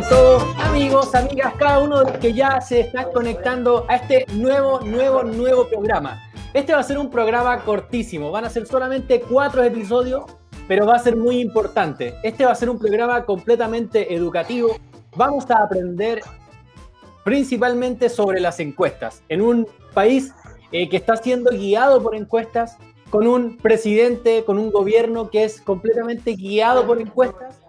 están todos, amigos, amigas, cada uno de los que ya se están conectando a este nuevo programa? Este va a ser un programa cortísimo, van a ser solamente 4 episodios, pero va a ser muy importante. Este va a ser un programa completamente educativo. Vamos a aprender principalmente sobre las encuestas. En un país que está siendo guiado por encuestas, con un presidente, con un gobierno que es completamente guiado por encuestas.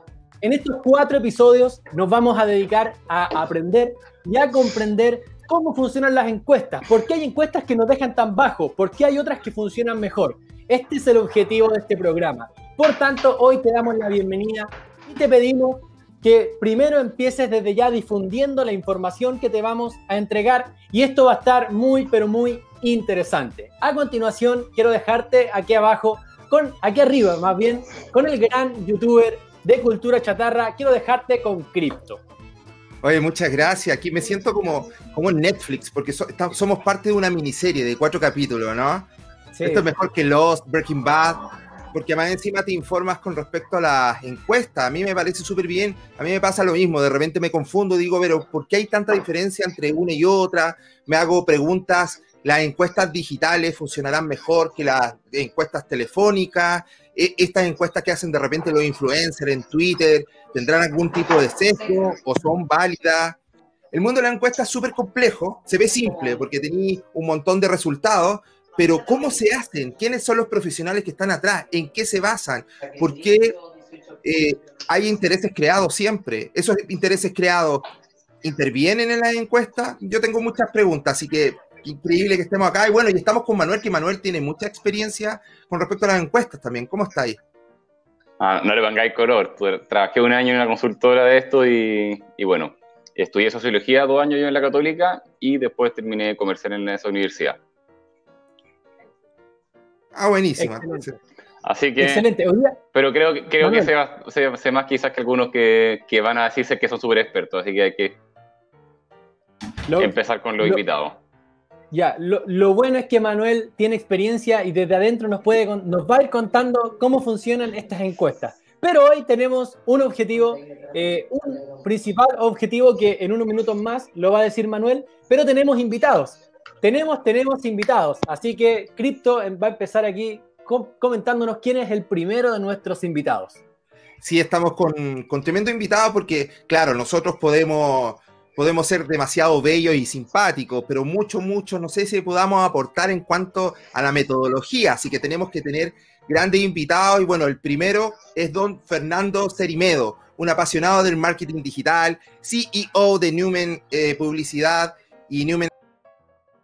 En estos 4 episodios nos vamos a dedicar a aprender y a comprender cómo funcionan las encuestas, por qué hay encuestas que nos dejan tan bajo, por qué hay otras que funcionan mejor. Este es el objetivo de este programa. Por tanto, hoy te damos la bienvenida y te pedimos que primero empieces desde ya difundiendo la información que te vamos a entregar, y esto va a estar muy, pero muy interesante. A continuación, quiero dejarte aquí abajo, aquí arriba más bien, con el gran youtuber de Cultura Chatarra. Quiero dejarte con Crypto. Oye, muchas gracias. Aquí me siento como en Netflix, porque somos parte de una miniserie de 4 capítulos, ¿no? Sí. Esto es mejor que Lost, Breaking Bad, porque más encima te informas con respecto a las encuestas. A mí me parece súper bien. A mí me pasa lo mismo. De repente me confundo, digo, pero ¿por qué hay tanta diferencia entre una y otra? Me hago preguntas. ¿Las encuestas digitales funcionarán mejor que las encuestas telefónicas? ¿Estas encuestas que hacen de repente los influencers en Twitter tendrán algún tipo de sesgo o son válidas? El mundo de la encuesta es súper complejo. Se ve simple porque tenéis un montón de resultados, pero ¿cómo se hacen? ¿Quiénes son los profesionales que están atrás? ¿En qué se basan? ¿Por qué hay intereses creados siempre? ¿Esos intereses creados intervienen en las encuestas? Yo tengo muchas preguntas, así que increíble que estemos acá. Y bueno, y estamos con Manuel, que Manuel tiene mucha experiencia con respecto a las encuestas también. ¿Cómo estáis? No le pongáis color. Trabajé un año en una consultora de esto y bueno, estudié sociología 2 años yo en la Católica y después terminé comercial en esa universidad. Buenísimo. Así que, excelente. Pero creo que sé más quizás que algunos que van a decirse que son súper expertos, así que hay que empezar con los invitados. Ya, lo bueno es que Manuel tiene experiencia y desde adentro nos va a ir contando cómo funcionan estas encuestas. Pero hoy tenemos un objetivo, un principal objetivo que en unos minutos más lo va a decir Manuel, pero tenemos invitados. Tenemos invitados, así que Crypto va a empezar aquí comentándonos quién es el primero de nuestros invitados. Sí, estamos con tremendo invitado porque, claro, nosotros podemos ser demasiado bellos y simpáticos, pero mucho, no sé si podamos aportar en cuanto a la metodología, así que tenemos que tener grandes invitados, y bueno, el primero es don Fernando Cerimedo, un apasionado del marketing digital, CEO de Numen Publicidad y Numen,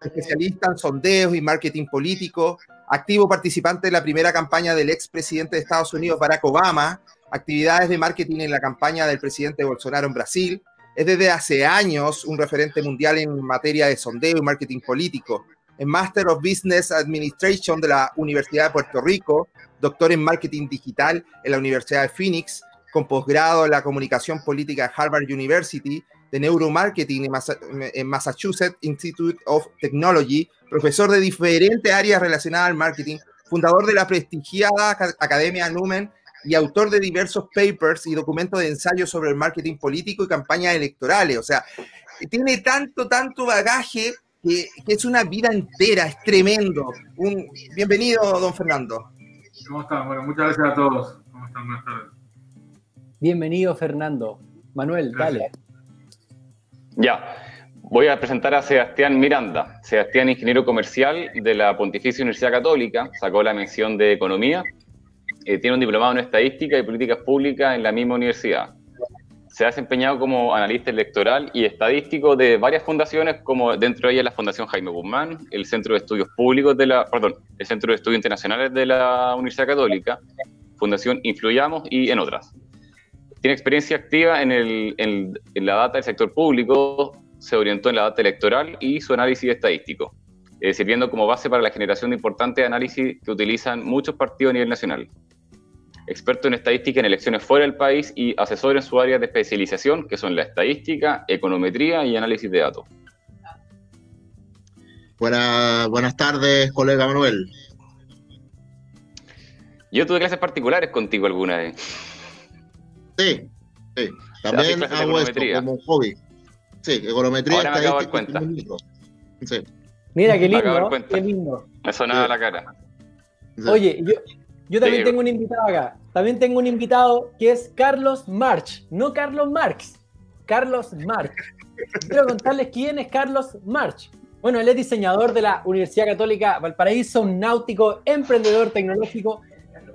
especialista en sondeos y marketing político, activo participante de la primera campaña del expresidente de Estados Unidos, Barack Obama, actividades de marketing en la campaña del presidente Bolsonaro en Brasil. Es desde hace años un referente mundial en materia de sondeo y marketing político. Es Master of Business Administration de la Universidad de Puerto Rico, doctor en marketing digital en la Universidad de Phoenix, con posgrado en la comunicación política de Harvard University, de neuromarketing en Massachusetts Institute of Technology, profesor de diferentes áreas relacionadas al marketing, fundador de la prestigiada Academia Numen y autor de diversos papers y documentos de ensayo sobre el marketing político y campañas electorales. O sea, tiene tanto bagaje que es una vida entera, es tremendo. Bienvenido, don Fernando. ¿Cómo están? Bueno, muchas gracias a todos. ¿Cómo están? Buenas tardes. Bienvenido, Fernando. Manuel, gracias. Dale. Ya, voy a presentar a Sebastián Miranda. Sebastián, ingeniero comercial de la Pontificia Universidad Católica, sacó la mención de Economía, tiene un diplomado en Estadística y Políticas Públicas en la misma universidad. Se ha desempeñado como analista electoral y estadístico de varias fundaciones, como dentro de ellas la Fundación Jaime Guzmán, el Centro de Estudios el Centro de Estudios Internacionales de la Universidad Católica, Fundación Influyamos y en otras. Tiene experiencia activa en la data del sector público, se orientó en la data electoral y su análisis estadístico, sirviendo como base para la generación de importantes análisis que utilizan muchos partidos a nivel nacional. Experto en estadística en elecciones fuera del país y asesor en su área de especialización, que son la estadística, econometría y análisis de datos. Buenas tardes, colega Manuel. Yo tuve clases particulares contigo alguna vez. Sí, Sí, también clases de hago esto econometría. como un hobby. Sí, econometría, Ahora me acabo de dar estadística y cuenta. números. Sí, Mira, qué Me acabo de dar lindo, cuenta. qué lindo. Me sonaba Sí. la cara. sí. Oye, yo también Sí. tengo un invitado acá. También tengo un invitado que es Carlos March, no Carlos Marx. Carlos March. Quiero contarles quién es Carlos March. Bueno, él es diseñador de la Universidad Católica Valparaíso, un náutico, emprendedor tecnológico.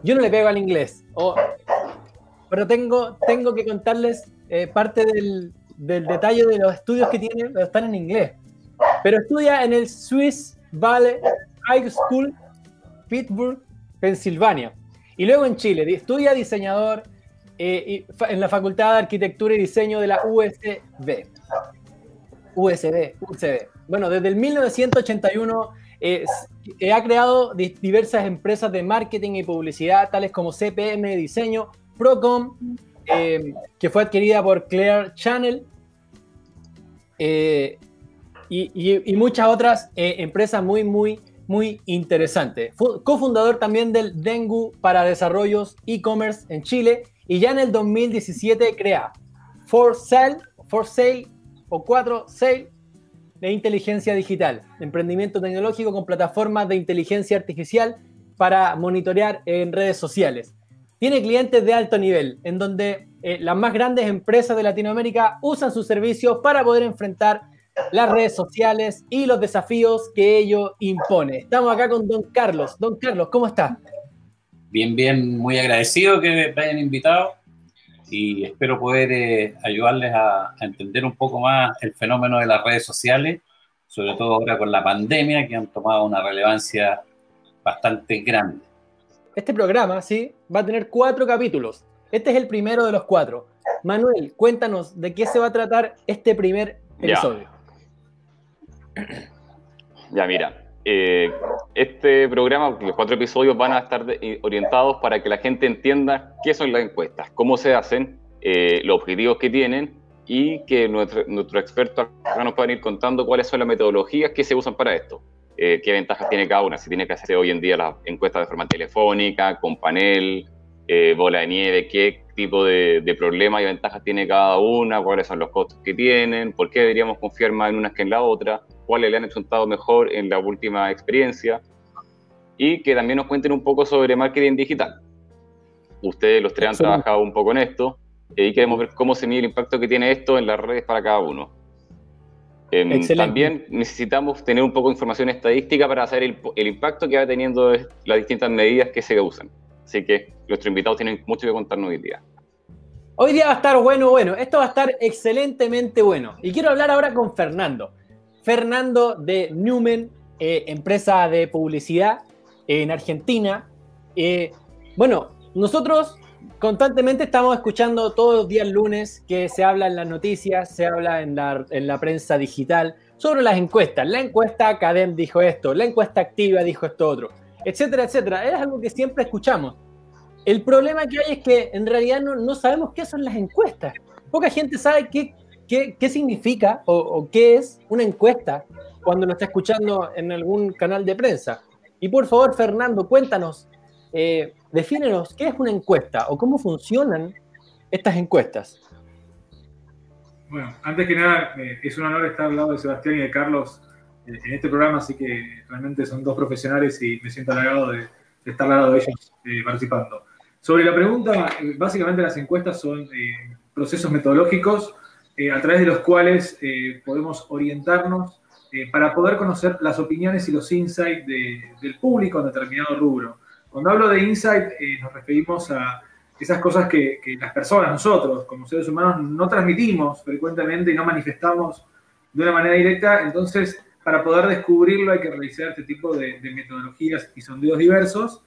Yo no le pego al inglés, pero tengo que contarles parte del detalle de los estudios que tiene, pero están en inglés. Pero estudia en el Swiss Valley High School, Pittsburgh, Pensilvania. Y luego en Chile, estudia diseñador en la Facultad de Arquitectura y Diseño de la USB. Bueno, desde el 1981 ha creado diversas empresas de marketing y publicidad, tales como CPM Diseño, Procom, que fue adquirida por Clear Channel, y muchas otras empresas muy interesantes. Fue cofundador también del Dengu para desarrollos e-commerce en Chile, y ya en el 2017 crea 4Sale o 4Sale de inteligencia digital, emprendimiento tecnológico con plataformas de inteligencia artificial para monitorear en redes sociales. Tiene clientes de alto nivel, en donde las más grandes empresas de Latinoamérica usan sus servicios para poder enfrentar las redes sociales y los desafíos que ello impone. Estamos acá con Don Carlos. Don Carlos, ¿cómo está? Bien, muy agradecido que me hayan invitado y espero poder ayudarles a entender un poco más el fenómeno de las redes sociales, sobre todo ahora con la pandemia, que han tomado una relevancia bastante grande. Este programa, sí, va a tener 4 capítulos. Este es el primero de los 4. Manuel, cuéntanos de qué se va a tratar este primer episodio. Ya, mira. Este programa, los 4 episodios van a estar orientados para que la gente entienda qué son las encuestas, cómo se hacen, los objetivos que tienen, y que nuestro experto acá nos puedan ir contando cuáles son las metodologías que se usan para esto, qué ventajas tiene cada una, si tiene que hacer hoy en día las encuestas de forma telefónica, con panel, bola de nieve, qué tipo de problemas y ventajas tiene cada una, cuáles son los costos que tienen, por qué deberíamos confiar más en unas que en la otra, cuáles le han resultado mejor en la última experiencia, y que también nos cuenten un poco sobre marketing digital. Ustedes los 3 han trabajado un poco en esto, y queremos ver cómo se mide el impacto que tiene esto en las redes para cada uno. También necesitamos tener un poco de información estadística para saber el impacto que va teniendo las distintas medidas que se usan. Así que nuestros invitados tienen mucho que contarnos hoy día. Hoy día va a estar bueno. Esto va a estar excelentemente bueno. Y quiero hablar ahora con Fernando. Fernando de Numen, empresa de publicidad en Argentina. Bueno, nosotros constantemente estamos escuchando todos los días lunes que se habla en las noticias, se habla en la prensa digital sobre las encuestas. La encuesta Cadem dijo esto, la encuesta Activa dijo esto otro, etcétera, etcétera. Es algo que siempre escuchamos. El problema que hay es que en realidad no sabemos qué son las encuestas. Poca gente sabe qué significa o qué es una encuesta cuando lo está escuchando en algún canal de prensa. Y por favor, Fernando, cuéntanos, defínenos qué es una encuesta o cómo funcionan estas encuestas. Bueno, antes que nada, es un honor estar al lado de Sebastián y de Carlos en este programa, así que realmente son 2 profesionales y me siento halagado de estar al lado de ellos participando. Sobre la pregunta, básicamente las encuestas son procesos metodológicos a través de los cuales podemos orientarnos para poder conocer las opiniones y los insights del público en determinado rubro. Cuando hablo de insight, nos referimos a esas cosas que las personas, nosotros, como seres humanos, no transmitimos frecuentemente y no manifestamos de una manera directa. Entonces, para poder descubrirlo hay que realizar este tipo de metodologías y sondeos diversos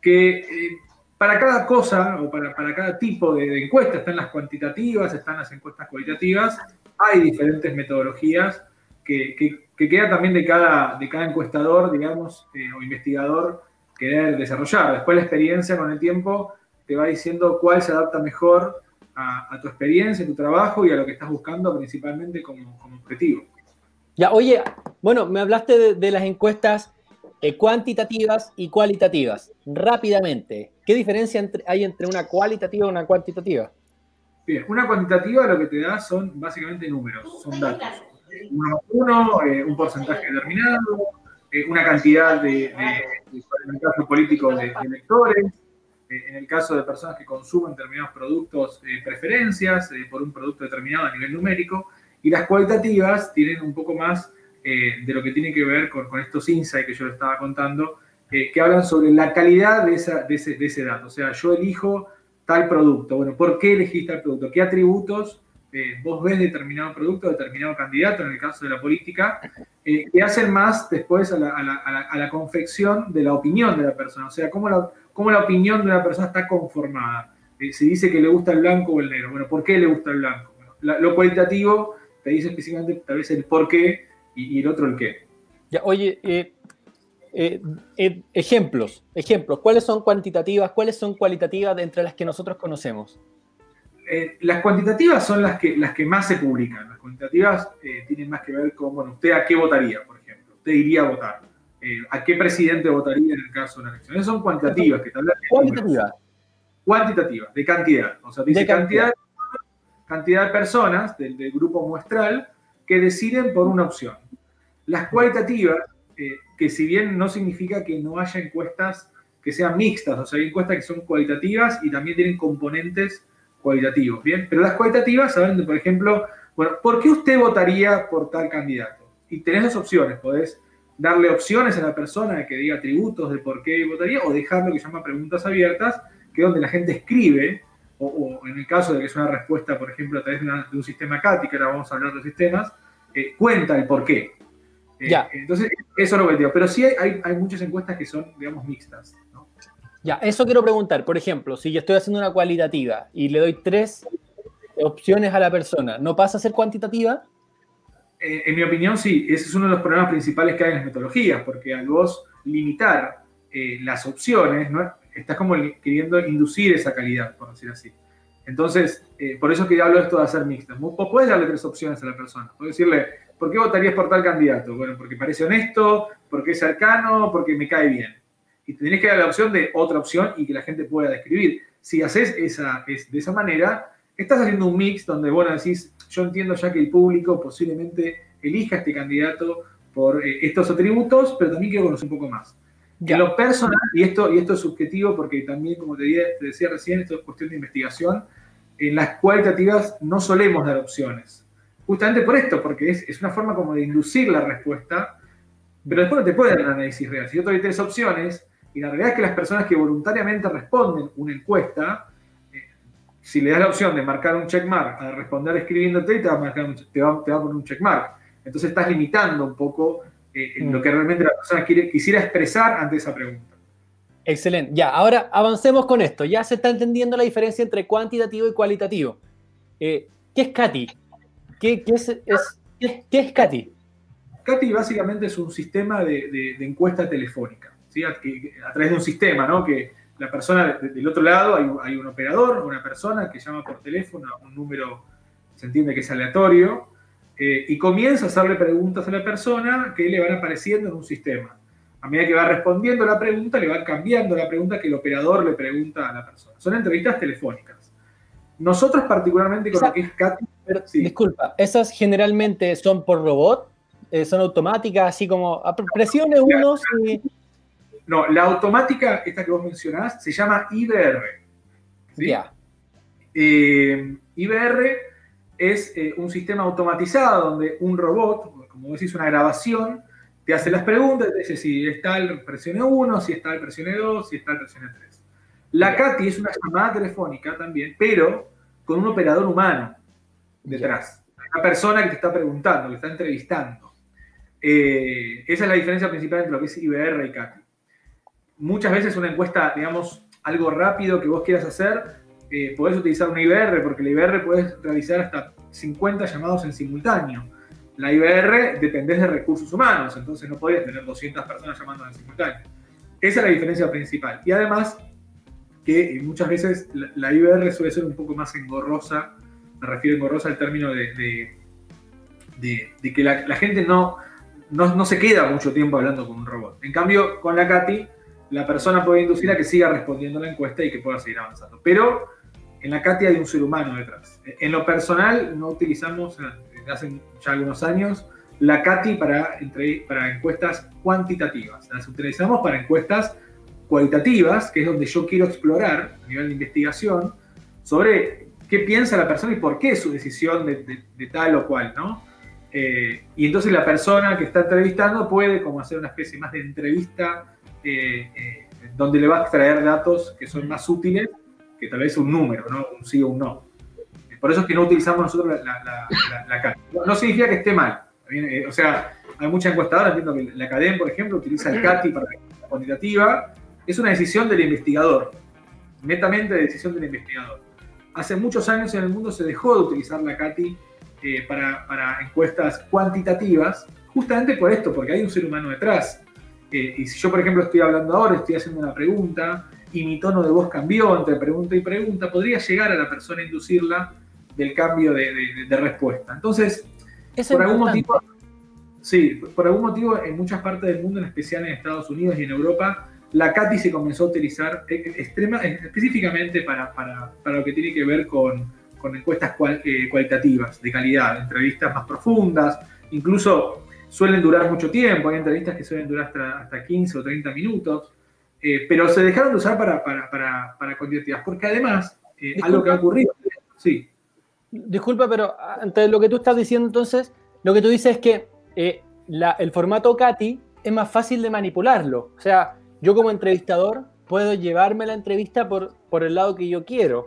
que para cada cosa o para cada tipo de encuesta, están las cuantitativas, están las encuestas cualitativas, hay diferentes metodologías que queda también de cada encuestador, digamos, o investigador querer desarrollar. Después la experiencia con el tiempo te va diciendo cuál se adapta mejor a tu experiencia, a tu trabajo y a lo que estás buscando principalmente como objetivo. Ya, oye, bueno, me hablaste de las encuestas cuantitativas y cualitativas. Rápidamente, ¿qué diferencia hay entre una cualitativa y una cuantitativa? Bien, una cuantitativa lo que te da son básicamente números, son datos. Uno, un porcentaje determinado, una cantidad en el caso político de electores, en el caso de personas que consumen determinados productos, preferencias por un producto determinado a nivel numérico, y las cualitativas tienen un poco más de lo que tiene que ver con estos insights que yo les estaba contando, que hablan sobre la calidad de ese dato. O sea, yo elijo tal producto. Bueno, ¿por qué elegís tal producto? ¿Qué atributos vos ves de determinado producto, determinado candidato, en el caso de la política, que hacen más después a la confección de la opinión de la persona? O sea, cómo la opinión de una persona está conformada. Se dice que le gusta el blanco o el negro. Bueno, ¿por qué le gusta el blanco? Bueno, lo cualitativo te dice específicamente tal vez el por qué y el otro el qué. Ya, oye, ejemplos. ¿Cuáles son cuantitativas? ¿Cuáles son cualitativas de entre las que nosotros conocemos? Las cuantitativas son las que más se publican. Las cuantitativas tienen más que ver con, bueno, usted a qué votaría, por ejemplo. Usted iría a votar. ¿A qué presidente votaría en el caso de una elección? Esas son cuantitativas. Que te hablan de Cuantitativas. Cuantitativas, de cantidad. O sea, dice cantidad de personas del grupo muestral que deciden por una opción. Las cualitativas, que si bien no significa que no haya encuestas que sean mixtas, o sea, hay encuestas que son cualitativas y también tienen componentes cualitativos, ¿bien? Pero las cualitativas saben, por ejemplo, bueno, ¿por qué usted votaría por tal candidato? Y tenés dos opciones, podés darle opciones a la persona de que diga atributos de por qué votaría, o dejar lo que se llama preguntas abiertas, que es donde la gente escribe, o en el caso de que es una respuesta, por ejemplo, a través de un sistema CATI, que ahora vamos a hablar de sistemas, cuenta el por qué. Entonces, eso es lo que digo. Pero sí hay muchas encuestas que son, digamos, mixtas, ¿no? Ya, eso quiero preguntar. Por ejemplo, si yo estoy haciendo una cualitativa y le doy 3 opciones a la persona, ¿no pasa a ser cuantitativa? En mi opinión, sí. Ese es uno de los problemas principales que hay en las metodologías, porque al vos limitar las opciones, ¿no? Estás como queriendo inducir esa calidad, por decir así. Entonces, por eso que hablo de esto de hacer mixtas. Vos podés darle 3 opciones a la persona. Podés decirle, ¿por qué votarías por tal candidato? Bueno, porque parece honesto, porque es cercano, porque me cae bien. Y tenés que dar la opción de otra opción y que la gente pueda describir. Si haces de esa manera, estás haciendo un mix donde, bueno, decís, yo entiendo ya que el público posiblemente elija a este candidato por estos atributos, pero también quiero conocer un poco más. En lo personal, y esto es subjetivo porque también, como te decía recién, esto es cuestión de investigación, en las cualitativas no solemos dar opciones. Justamente por esto, porque es una forma como de inducir la respuesta, pero después no te puede dar un análisis real. Si yo te doy 3 opciones, y la realidad es que las personas que voluntariamente responden una encuesta, si le das la opción de marcar un checkmark a responder escribiéndote, te va a poner un checkmark. Entonces estás limitando un poco lo que realmente la persona quisiera expresar ante esa pregunta. Excelente. Ya, ahora avancemos con esto. Ya se está entendiendo la diferencia entre cuantitativo y cualitativo. ¿Qué es CATI? ¿Qué es CATI? CATI básicamente es un sistema de encuesta telefónica, ¿sí? A través de un sistema, ¿no? Que la persona del otro lado, hay un operador, una persona que llama por teléfono a un número, se entiende que es aleatorio, y comienza a hacerle preguntas a la persona que le van apareciendo en un sistema. A medida que va respondiendo la pregunta, le va cambiando la pregunta que el operador le pregunta a la persona. Son entrevistas telefónicas. Nosotros particularmente con lo que es CATI... Sí. Disculpa, ¿esas generalmente son por robot? ¿Son automáticas, así como presione unos y... No, la automática, esta que vos mencionás, se llama IBR. ¿Sí? Ya. IBR es un sistema automatizado donde un robot, como decís, una grabación, te hace las preguntas, te dice si es tal, presione 1, si es tal, presione 2, si es tal, presione 3. La CATI es una llamada telefónica también, pero con un operador humano detrás. Una persona que te está preguntando, que está entrevistando. Esa es la diferencia principal entre lo que es IBR y CATI. Muchas veces una encuesta, digamos, algo rápido que vos quieras hacer, podés utilizar una IBR, porque la IBR podés realizar hasta 50 llamados en simultáneo. La IBR dependés de recursos humanos, entonces no podés tener 200 personas llamando en simultáneo. Esa es la diferencia principal. Y además, que muchas veces la IBR suele ser un poco más engorrosa, me refiero a engorrosa al término de que la gente no se queda mucho tiempo hablando con un robot. En cambio, con la CATI, la persona puede inducir a que siga respondiendo la encuesta y que pueda seguir avanzando. Pero en la CATI hay un ser humano detrás. En lo personal, no utilizamos, desde hace ya algunos años, la CATI para encuestas cuantitativas. Las utilizamos para encuestas cualitativas, que es donde yo quiero explorar, a nivel de investigación, sobre qué piensa la persona y por qué su decisión de tal o cual, ¿no? Y entonces la persona que está entrevistando puede como hacer una especie más de entrevista donde le va a extraer datos que son más útiles que tal vez un número, ¿no? Un sí o un no. Por eso es que no utilizamos nosotros la CATI. No significa que esté mal. O sea, hay muchas encuestadoras, entiendo que la Academ, por ejemplo, utiliza el CATI para la cuantitativa. Es una decisión del investigador, netamente de decisión del investigador. Hace muchos años en el mundo se dejó de utilizar la CATI para encuestas cuantitativas, justamente por esto, porque hay un ser humano detrás. Y si yo, por ejemplo, estoy hablando ahora, estoy haciendo una pregunta, y mi tono de voz cambió entre pregunta y pregunta, podría llegar a la persona a inducirla del cambio de respuesta. Entonces, por algún motivo, en muchas partes del mundo, en especial en Estados Unidos y en Europa, la CATI se comenzó a utilizar específicamente para lo que tiene que ver con encuestas cualitativas, de calidad, entrevistas más profundas, incluso suelen durar mucho tiempo, hay entrevistas que suelen durar hasta 15 o 30 minutos, pero se dejaron de usar para cuantitativas, porque además, algo que ha ocurrido, sí. Disculpa, pero ante lo que tú estás diciendo, entonces, lo que tú dices es que el formato CATI es más fácil de manipularlo. O sea, yo como entrevistador puedo llevarme la entrevista por el lado que yo quiero.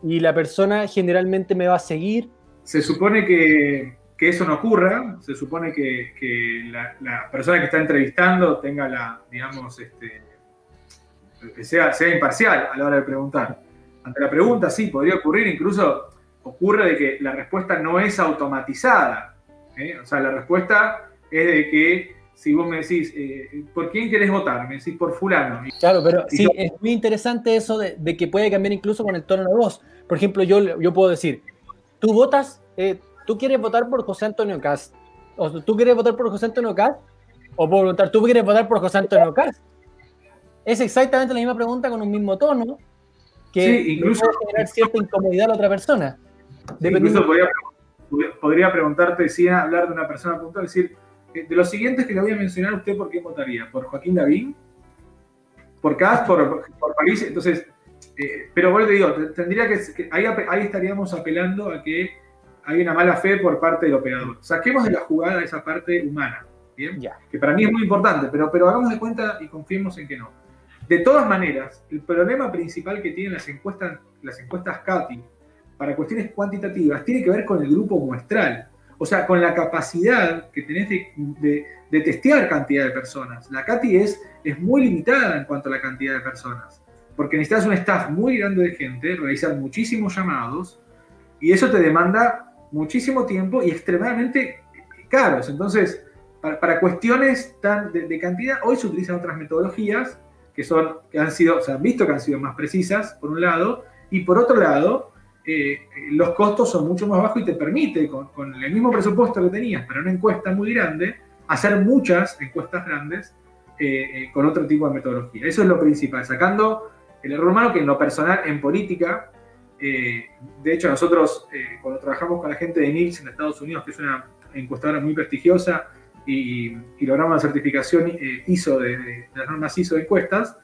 Y la persona generalmente me va a seguir. Se supone que eso no ocurra. Se supone que la persona que está entrevistando tenga que sea imparcial a la hora de preguntar. Ante la pregunta, sí, podría ocurrir, incluso ocurre de que la respuesta no es automatizada. O sea, la respuesta es de que si vos me decís, ¿por quién querés votar? Me decís, por fulano. Claro, pero sí, es muy interesante eso de que puede cambiar incluso con el tono de voz. Por ejemplo, yo puedo decir, tú votas, tú quieres votar por José Antonio Kast, o tú quieres votar por José Antonio Kast, o puedo preguntar, ¿tú quieres votar por José Antonio Kast? Es exactamente la misma pregunta con un mismo tono, que sí, incluso puede generar cierta incomodidad a la otra persona. Sí, incluso podría preguntarte, si hablar de una persona puntual, decir, de los siguientes que le voy a mencionar, ¿usted por qué votaría? ¿Por Joaquín Lavín? ¿Por Kast? ¿Por París? Entonces, pero bueno, te digo, tendría que ahí estaríamos apelando a que hay una mala fe por parte del operador. Saquemos de la jugada esa parte humana, ¿bien? Ya. Que para mí es muy importante, pero hagamos de cuenta y confiemos en que no. De todas maneras, el problema principal que tienen las encuestas CATI para cuestiones cuantitativas tiene que ver con el grupo muestral. O sea, con la capacidad que tenés de testear cantidad de personas. La CATI es muy limitada en cuanto a la cantidad de personas, porque necesitas un staff muy grande de gente, realizar muchísimos llamados, y eso te demanda muchísimo tiempo y extremadamente caros. Entonces, para cuestiones de cantidad, hoy se utilizan otras metodologías que se han visto que han sido más precisas, por un lado, y por otro lado, los costos son mucho más bajos y te permite, con el mismo presupuesto que tenías para una encuesta muy grande, hacer muchas encuestas grandes con otro tipo de metodología. Eso es lo principal, sacando el error humano, que en lo personal, en política, de hecho nosotros cuando trabajamos con la gente de Nielsen en Estados Unidos, que es una encuestadora muy prestigiosa, y logramos la certificación ISO de las normas ISO de encuestas,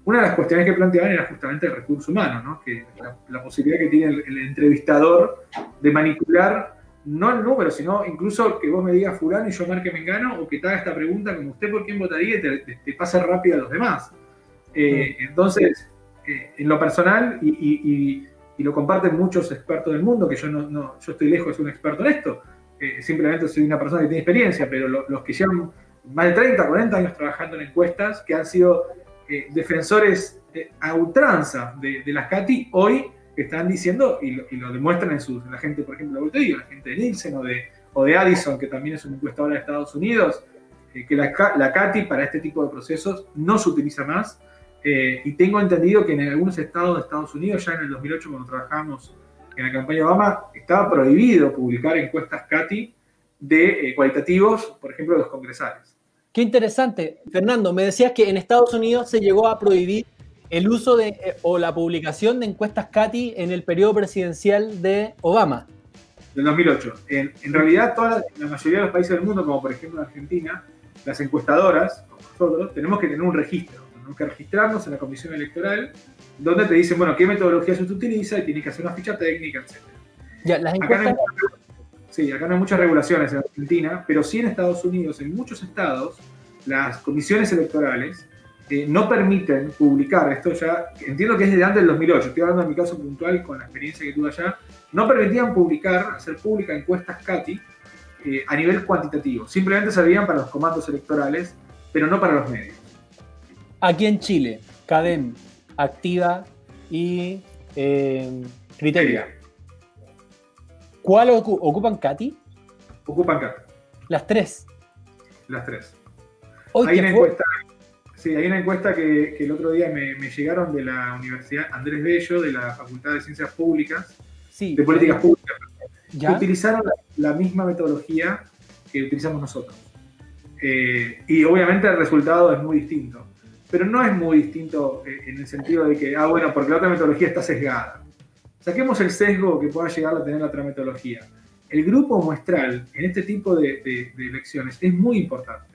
una de las cuestiones que planteaban era justamente el recurso humano, ¿no? Que la posibilidad que tiene el entrevistador de manipular no el número, sino incluso que vos me digas fulano y yo marque mengano, o que te haga esta pregunta como usted por quién votaría y te pase rápido a los demás. Entonces, en lo personal, y lo comparten muchos expertos del mundo, que yo estoy lejos de ser un experto en esto, simplemente soy una persona que tiene experiencia, pero los que llevan más de 30, 40 años trabajando en encuestas, que han sido defensores a ultranza de las CATI, hoy están diciendo, y lo demuestran en la gente, por ejemplo, la gente de Nielsen o de Addison, que también es una encuestadora de Estados Unidos, que la CATI para este tipo de procesos no se utiliza más, y tengo entendido que en algunos estados de Estados Unidos, ya en el 2008, cuando trabajamos en la campaña Obama, estaba prohibido publicar encuestas CATI de cualitativos, por ejemplo, de los congresales. Qué interesante. Fernando, me decías que en Estados Unidos se llegó a prohibir el uso o la publicación de encuestas CATI en el periodo presidencial de Obama. Del 2008. En realidad, la mayoría de los países del mundo, como por ejemplo Argentina, las encuestadoras, como nosotros, tenemos que tener un registro. Tenemos que registrarnos en la comisión electoral, donde te dicen, bueno, qué metodología se utiliza y tienes que hacer una ficha técnica, etc. Ya, las encuestas... Acá no hay muchas regulaciones en Argentina, pero sí en Estados Unidos, en muchos estados, las comisiones electorales no permiten publicar, esto ya, entiendo que es desde antes del 2008, estoy hablando de mi caso puntual con la experiencia que tuve allá, no permitían publicar, hacer pública encuestas CATI a nivel cuantitativo. Simplemente servían para los comandos electorales, pero no para los medios. Aquí en Chile, CADEM, Activa y Criteria. ¿Cuál ocupan CATI? Ocupan CATI. Las tres. Las tres. Hoy hay una encuesta que el otro día me llegaron de la Universidad Andrés Bello, de la Facultad de Ciencias Públicas, sí, de Políticas Públicas, ¿ya? que utilizaron la misma metodología que utilizamos nosotros. Y obviamente el resultado es muy distinto. Pero no es muy distinto en el sentido de que, bueno, porque la otra metodología está sesgada. Saquemos el sesgo que pueda llegar a tener la otra metodología. El grupo muestral en este tipo de elecciones es muy importante.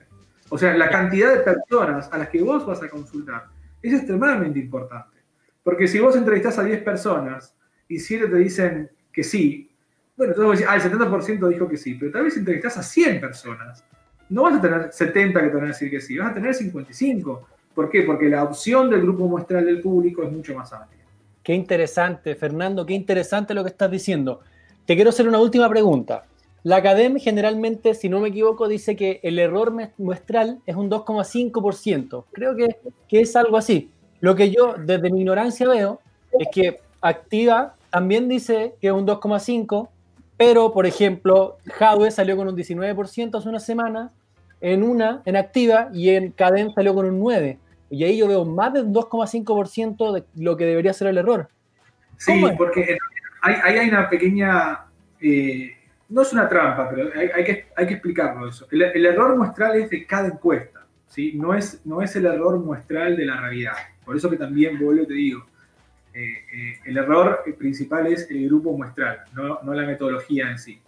O sea, la cantidad de personas a las que vos vas a consultar es extremadamente importante. Porque si vos entrevistás a 10 personas y 7 te dicen que sí, bueno, entonces vos decís, el 70% dijo que sí, pero tal vez si entrevistás a 100 personas, no vas a tener 70 que te van a decir que sí, vas a tener 55. ¿Por qué? Porque la opción del grupo muestral del público es mucho más amplia. Qué interesante, Fernando, qué interesante lo que estás diciendo. Te quiero hacer una última pregunta. La CADEM generalmente, si no me equivoco, dice que el error muestral es un 2,5%. Creo que es algo así. Lo que yo desde mi ignorancia veo es que Activa también dice que es un 2,5%, pero, por ejemplo, Jadwe salió con un 19% hace una semana, en Activa, y en CADEM salió con un 9%. Y ahí yo veo más del 2,5% de lo que debería ser el error. Sí, porque ahí hay una pequeña... no es una trampa, pero hay que explicarlo eso. El error muestral es de cada encuesta, ¿sí? No es el error muestral de la realidad. Por eso que también, vuelvo y te digo, el error principal es el grupo muestral, no la metodología en sí.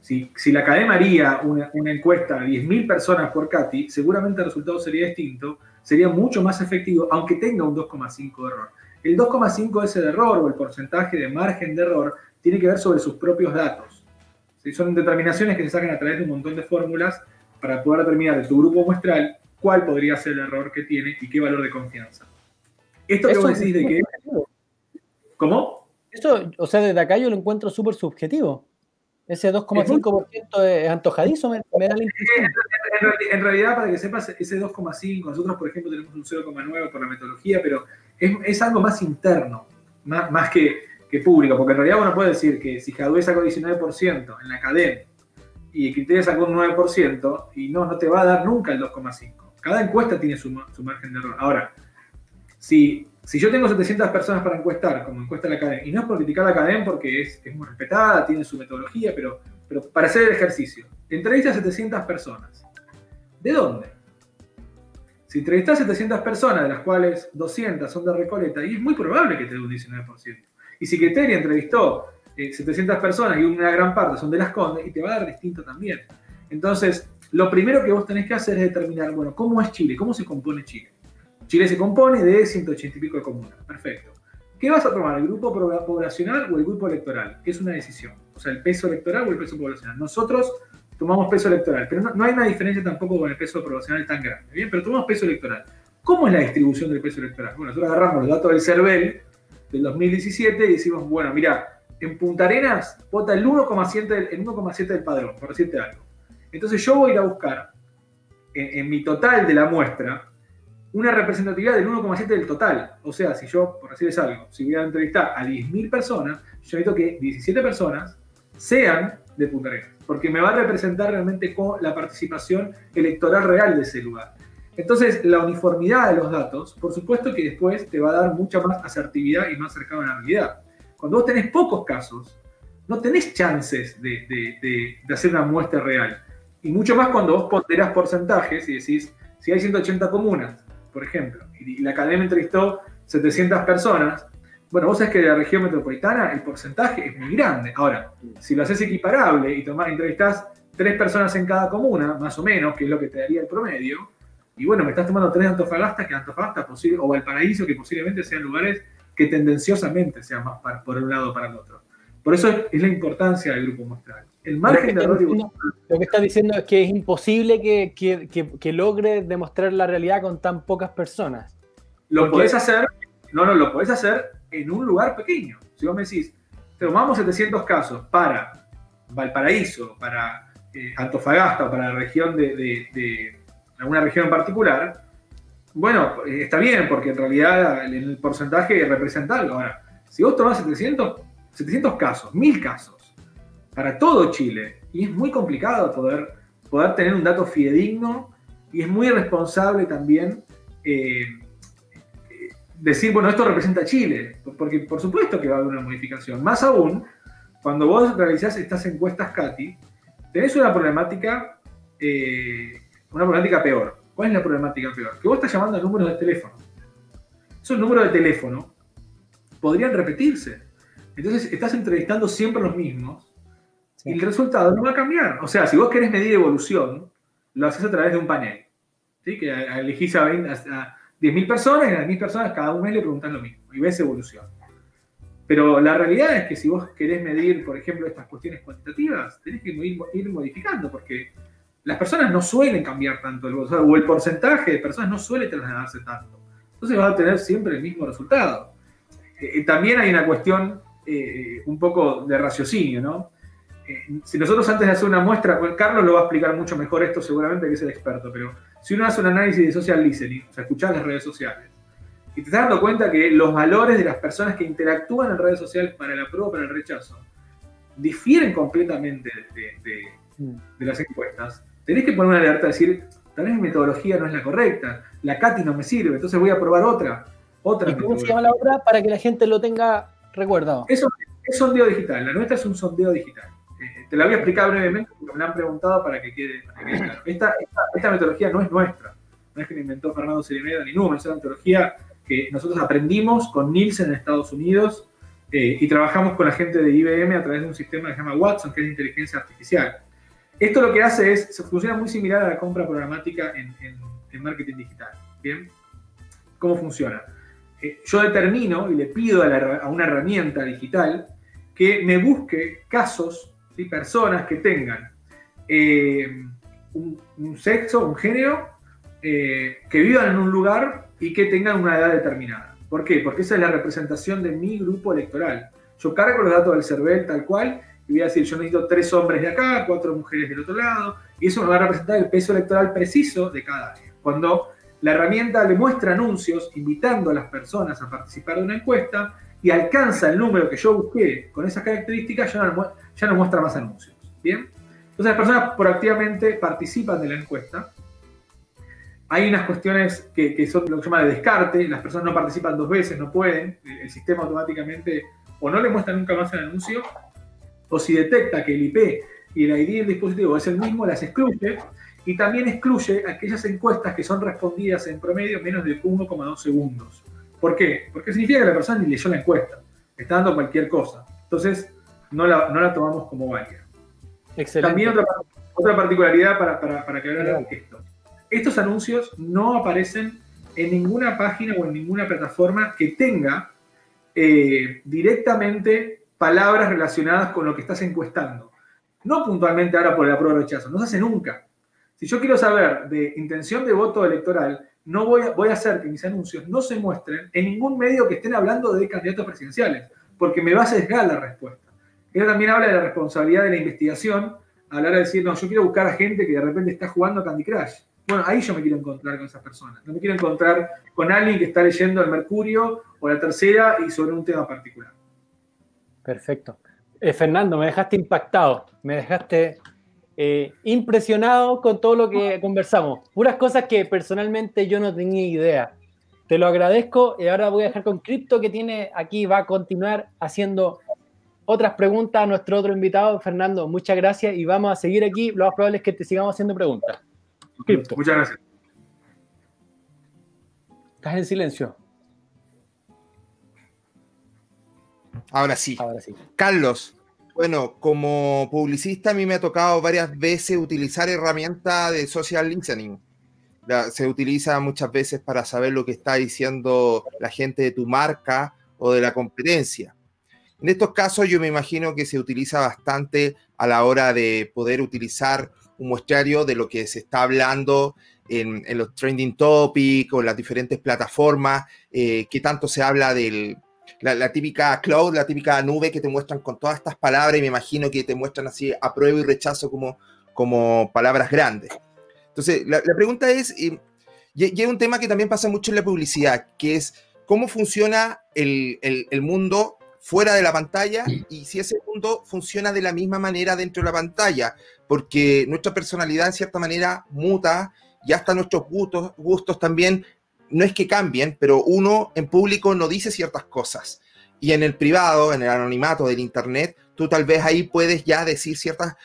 Si la CADEM haría una encuesta a 10.000 personas por CATI, seguramente el resultado sería distinto, sería mucho más efectivo, aunque tenga un 2,5 de error. El 2,5 ese de error, o el porcentaje de margen de error, tiene que ver sobre sus propios datos. ¿Sí? Son determinaciones que se sacan a través de un montón de fórmulas para poder determinar de tu grupo muestral cuál podría ser el error que tiene y qué valor de confianza. Esto que vos decís de que... ¿Cómo? Esto, o sea, desde acá yo lo encuentro súper subjetivo. Ese 2,5% es antojadizo, me da la impresión. En realidad, para que sepas, ese 2,5, nosotros, por ejemplo, tenemos un 0,9 por la metodología, pero es algo más interno, más que público, porque en realidad uno puede decir que si Jadwe sacó 19% en la CADEM y Criteria sacó un 9%, y no te va a dar nunca el 2,5. Cada encuesta tiene su margen de error. Ahora, si yo tengo 700 personas para encuestar, como encuesta la CADEM, y no es por criticar la CADEM porque es muy respetada, tiene su metodología, pero para hacer el ejercicio, entrevista a 700 personas. ¿De dónde? Si entrevistas a 700 personas, de las cuales 200 son de Recoleta, y es muy probable que te dé un 19%. Y si Criteria entrevistó 700 personas y una gran parte son de Las Condes, y te va a dar distinto también. Entonces, lo primero que vos tenés que hacer es determinar, bueno, ¿cómo es Chile? ¿Cómo se compone Chile? Chile se compone de 180 y pico de comunas. Perfecto. ¿Qué vas a tomar? ¿El grupo poblacional o el grupo electoral? Que es una decisión. O sea, el peso electoral o el peso poblacional. Nosotros tomamos peso electoral, pero no hay una diferencia tampoco con el peso poblacional tan grande. Bien, pero tomamos peso electoral. ¿Cómo es la distribución del peso electoral? Bueno, nosotros agarramos los datos del CERVEL del 2017 y decimos, bueno, mira, en Punta Arenas vota el 1,7 del padrón, por decirte algo. Entonces yo voy a ir a buscar en mi total de la muestra una representatividad del 1,7 del total. O sea, si yo, por decirles algo, si voy a entrevistar a 10.000 personas, yo necesito que 17 personas sean de Punta Arenas, porque me va a representar realmente con la participación electoral real de ese lugar. Entonces, la uniformidad de los datos, por supuesto que después te va a dar mucha más asertividad y más cercano a la realidad. Cuando vos tenés pocos casos, no tenés chances de hacer una muestra real. Y mucho más cuando vos ponderás porcentajes y decís, si hay 180 comunas, por ejemplo, y la CADEM entrevistó 700 personas, bueno, vos sabés que de la región metropolitana el porcentaje es muy grande. Ahora, si lo haces equiparable y entrevistás 3 personas en cada comuna, más o menos, que es lo que te daría el promedio, y bueno, me estás tomando 3 de Antofagasta, que Antofagasta o Valparaíso, que posiblemente sean lugares que tendenciosamente sean más por un lado o para el otro. Por eso es la importancia del grupo muestral. El margen de error... Lo que estás diciendo es que es imposible que logre demostrar la realidad con tan pocas personas. Lo podés hacer, lo podés hacer en un lugar pequeño. Si vos me decís, tomamos 700 casos para Valparaíso, para Antofagasta, para la región de alguna región en particular, bueno, está bien, porque en realidad el porcentaje representa algo. Ahora, si vos tomás 700 casos, 1000 casos, para todo Chile, y es muy complicado poder tener un dato fidedigno, y es muy irresponsable también decir, bueno, esto representa Chile, porque por supuesto que va a haber una modificación. Más aún, cuando vos realizás estas encuestas CATI, tenés una problemática peor. ¿Cuál es la problemática peor? Que vos estás llamando a números de teléfono. Esos números de teléfono podrían repetirse. Entonces estás entrevistando siempre los mismos y el resultado no va a cambiar. O sea, si vos querés medir evolución, lo haces a través de un panel. ¿Sí? Que elegís a 10.000 personas y a las 10.000 personas cada un mes le preguntás lo mismo y ves evolución. Pero la realidad es que si vos querés medir, por ejemplo, estas cuestiones cuantitativas, tenés que ir modificando, porque las personas no suelen cambiar tanto, o el porcentaje de personas no suele trasladarse tanto. Entonces vas a tener siempre el mismo resultado. También hay una cuestión un poco de raciocinio, ¿no? Si nosotros antes de hacer una muestra, bueno, Carlos lo va a explicar mucho mejor esto seguramente, que es el experto, pero si uno hace un análisis de social listening, o sea, escuchar las redes sociales, y te estás dando cuenta que los valores de las personas que interactúan en redes sociales para el apruebo o para el rechazo difieren completamente de las encuestas, tenés que poner una alerta y decir, tal vez mi metodología no es la correcta, la CATI no me sirve, entonces voy a probar otra ¿Y cómo se llama la otra? Para que la gente lo tenga recuerdado. Eso es sondeo digital, la nuestra es un sondeo digital. Te la voy a explicar brevemente porque me la han preguntado para que quede claro. Esta metodología no es nuestra, no es que la inventó Fernando Ceremedo ni Número, es una metodología que nosotros aprendimos con Nielsen en Estados Unidos y trabajamos con la gente de IBM a través de un sistema que se llama Watson, que es de inteligencia artificial. Esto lo que hace funciona muy similar a la compra programática en marketing digital. ¿Bien? ¿Cómo funciona? Yo determino y le pido a una herramienta digital que me busque casos, ¿sí? Personas que tengan un sexo, un género, que vivan en un lugar y que tengan una edad determinada. ¿Por qué? Porque esa es la representación de mi grupo electoral. Yo cargo los datos del CERVEL tal cual y voy a decir, yo necesito 3 hombres de acá, 4 mujeres del otro lado, y eso me va a representar el peso electoral preciso de cada área. Cuando la herramienta le muestra anuncios invitando a las personas a participar de una encuesta y alcanza el número que yo busqué con esas características, ya no muestra más anuncios. ¿Bien? Entonces las personas proactivamente participan de la encuesta. Hay unas cuestiones que son lo que se llama de descarte, las personas no participan 2 veces, no pueden, el sistema automáticamente o no le muestra nunca más el anuncio, o si detecta que el IP y el ID del dispositivo es el mismo, las excluye. Y también excluye aquellas encuestas que son respondidas en promedio menos de 1,2 segundos. ¿Por qué? Porque significa que la persona ni leyó la encuesta. Está dando cualquier cosa. Entonces, no la tomamos como válida. Excelente. También otra particularidad para que vean esto. Estos anuncios no aparecen en ninguna página o en ninguna plataforma que tenga directamente palabras relacionadas con lo que estás encuestando. No puntualmente ahora por el apruebo o rechazo. No se hace nunca. Si yo quiero saber de intención de voto electoral, no voy a hacer que mis anuncios no se muestren en ningún medio que estén hablando de candidatos presidenciales, porque me va a sesgar la respuesta. Ella también habla de la responsabilidad de la investigación a la hora de decir, no, yo quiero buscar a gente que de repente está jugando a Candy Crush. Bueno, ahí yo me quiero encontrar con esas personas. No me quiero encontrar con alguien que está leyendo el Mercurio o la Tercera y sobre un tema particular. Perfecto. Fernando, me dejaste impactado, me dejaste impresionado con todo lo que conversamos. Puras cosas que personalmente yo no tenía idea. Te lo agradezco y ahora voy a dejar con Crypto, que tiene aquí, va a continuar haciendo otras preguntas a nuestro otro invitado. Fernando, muchas gracias y vamos a seguir aquí. Lo más probable es que te sigamos haciendo preguntas. Crypto. Muchas gracias. Estás en silencio. Ahora sí. Ahora sí. Carlos, bueno, como publicista a mí me ha tocado varias veces utilizar herramientas de social listening. Se utiliza muchas veces para saber lo que está diciendo la gente de tu marca o de la competencia. En estos casos yo me imagino que se utiliza bastante a la hora de poder utilizar un muestrario de lo que se está hablando en los trending topics o en las diferentes plataformas, que tanto se habla de la típica cloud, la típica nube que te muestran con todas estas palabras, y me imagino que te muestran así apruebo y rechazo como palabras grandes. Entonces, la pregunta es, y es un tema que también pasa mucho en la publicidad, que es cómo funciona el mundo fuera de la pantalla y si ese mundo funciona de la misma manera dentro de la pantalla, porque nuestra personalidad en cierta manera muta y hasta nuestros gustos también, no es que cambien, pero uno en público no dice ciertas cosas y en el privado, en el anonimato del internet, tú tal vez ahí puedes ya decir ciertas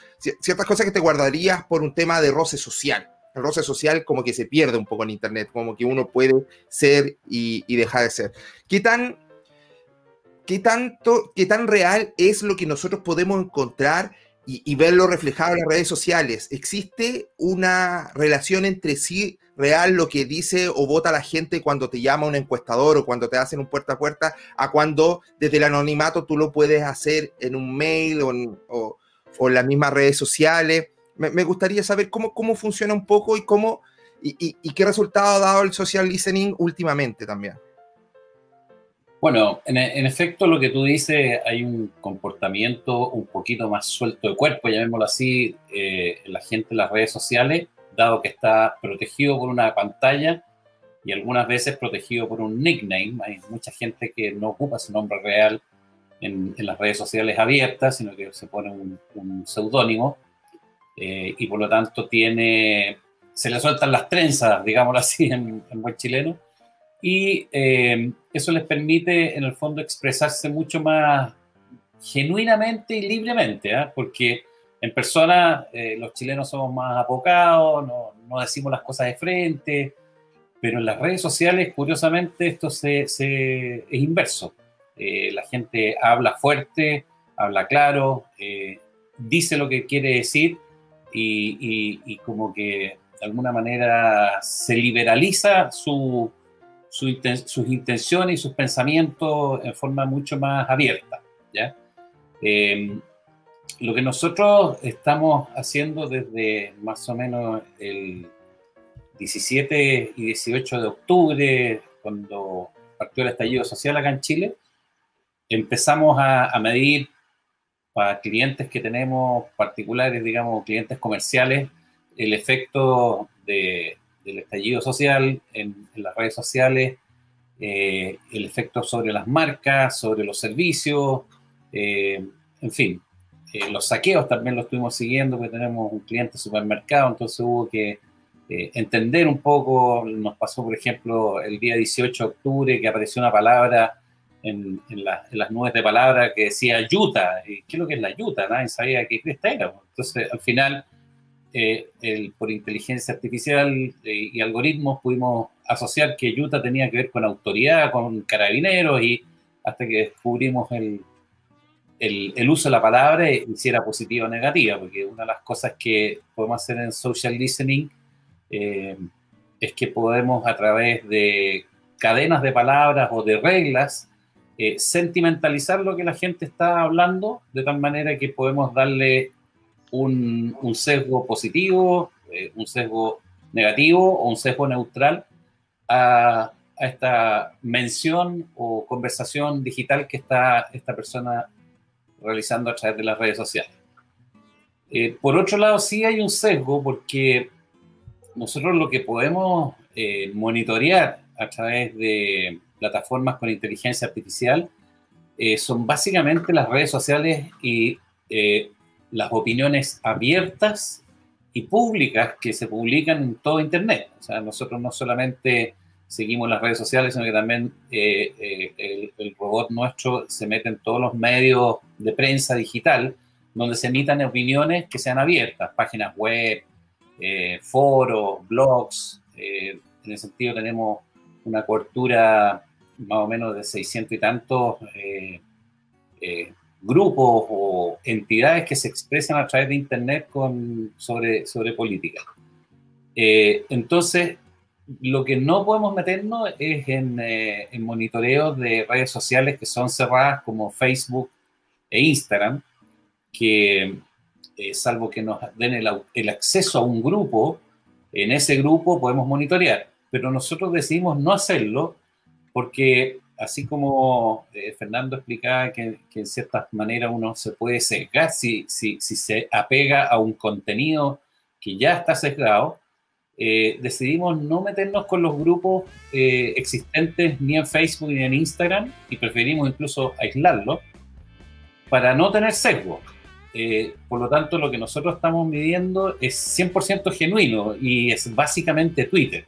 cosas que te guardarías por un tema de roce social. El roce social como que se pierde un poco en internet, como que uno puede ser y dejar de ser. ¿Qué tan real es lo que nosotros podemos encontrar y verlo reflejado en las redes sociales? ¿Existe una relación entre sí real, lo que dice o vota la gente cuando te llama un encuestador o cuando te hacen un puerta a puerta, a cuando desde el anonimato tú lo puedes hacer en un mail o en las mismas redes sociales? Me gustaría saber cómo funciona un poco y qué resultado ha dado el social listening últimamente también. Bueno, en efecto, lo que tú dices, hay un comportamiento un poquito más suelto de cuerpo, llamémoslo así, la gente en las redes sociales, dado que está protegido por una pantalla y algunas veces protegido por un nickname. Hay mucha gente que no ocupa su nombre real en las redes sociales abiertas, sino que se pone un seudónimo y por lo tanto se le sueltan las trenzas, digámoslo así, en buen chileno. Y eso les permite, en el fondo, expresarse mucho más genuinamente y libremente, ¿eh? Porque en persona los chilenos somos más apocados, no decimos las cosas de frente, pero en las redes sociales, curiosamente, esto es inverso. La gente habla fuerte, habla claro, dice lo que quiere decir y como que de alguna manera se liberaliza sus intenciones y sus pensamientos en forma mucho más abierta, ¿ya? Lo que nosotros estamos haciendo desde más o menos el 17 y 18 de octubre, cuando partió el estallido social acá en Chile, empezamos a medir para clientes que tenemos particulares, digamos, clientes comerciales, el efecto del estallido social en las redes sociales, el efecto sobre las marcas, sobre los servicios, en fin. Los saqueos también los estuvimos siguiendo, porque tenemos un cliente supermercado, entonces hubo que entender un poco. Nos pasó, por ejemplo, el día 18 de octubre que apareció una palabra en las nubes de palabras que decía yuta. ¿Qué es lo que es la yuta? Nadie sabía qué cresta era. Entonces, al final, por inteligencia artificial y algoritmos pudimos asociar que yuta tenía que ver con autoridad, con carabineros, y hasta que descubrimos el uso de la palabra y si era positiva o negativa, porque una de las cosas que podemos hacer en social listening es que podemos, a través de cadenas de palabras o de reglas, sentimentalizar lo que la gente está hablando, de tal manera que podemos darle un sesgo positivo, un sesgo negativo o un sesgo neutral a esta mención o conversación digital que está esta persona realizando a través de las redes sociales. Por otro lado, sí hay un sesgo, porque nosotros lo que podemos monitorear a través de plataformas con inteligencia artificial son básicamente las redes sociales y las opiniones abiertas y públicas que se publican en todo Internet. O sea, nosotros no solamente seguimos las redes sociales, sino que también el robot nuestro se mete en todos los medios de prensa digital donde se emitan opiniones que sean abiertas, páginas web, foros, blogs. En ese sentido tenemos una cobertura más o menos de 600 y tantos grupos o entidades que se expresan a través de Internet sobre política. Entonces, lo que no podemos meternos es en monitoreos de redes sociales que son cerradas como Facebook e Instagram, que salvo que nos den el acceso a un grupo, en ese grupo podemos monitorear, pero nosotros decidimos no hacerlo porque, así como Fernando explicaba que en cierta manera uno se puede sesgar si se apega a un contenido que ya está sesgado, decidimos no meternos con los grupos existentes ni en Facebook ni en Instagram, y preferimos incluso aislarlos para no tener sesgo. Por lo tanto, lo que nosotros estamos midiendo es 100% genuino y es básicamente Twitter.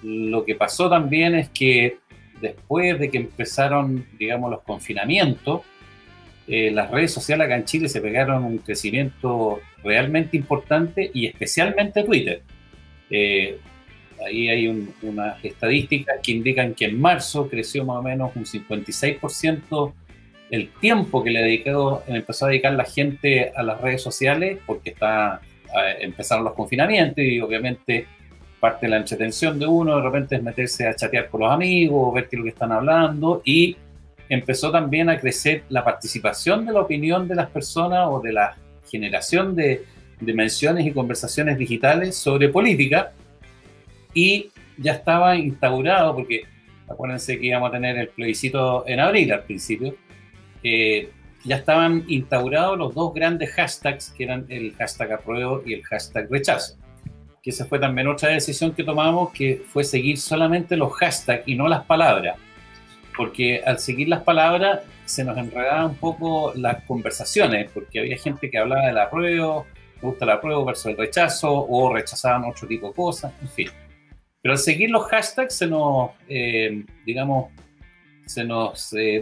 Lo que pasó también es que después de que empezaron, digamos, los confinamientos, las redes sociales acá en Chile se pegaron un crecimiento realmente importante, y especialmente Twitter. Ahí hay unas estadísticas que indican que en marzo creció más o menos un 56% el tiempo que empezó a dedicar la gente a las redes sociales, porque empezaron los confinamientos y obviamente parte de la entretención de uno de repente es meterse a chatear con los amigos, ver qué es lo que están hablando, y empezó también a crecer la participación de la opinión de las personas o de la generación de menciones y conversaciones digitales sobre política, y ya estaba instaurado, porque acuérdense que íbamos a tener el plebiscito en abril al principio, ya estaban instaurados los dos grandes hashtags, que eran el hashtag apruebo y el hashtag rechazo, que esa fue también otra decisión que tomamos, que fue seguir solamente los hashtags y no las palabras, porque al seguir las palabras se nos enredaban un poco las conversaciones, porque había gente que hablaba del apruebo, me gusta el apruebo versus el rechazo, o rechazaban otro tipo de cosas, en fin. Pero al seguir los hashtags se nos,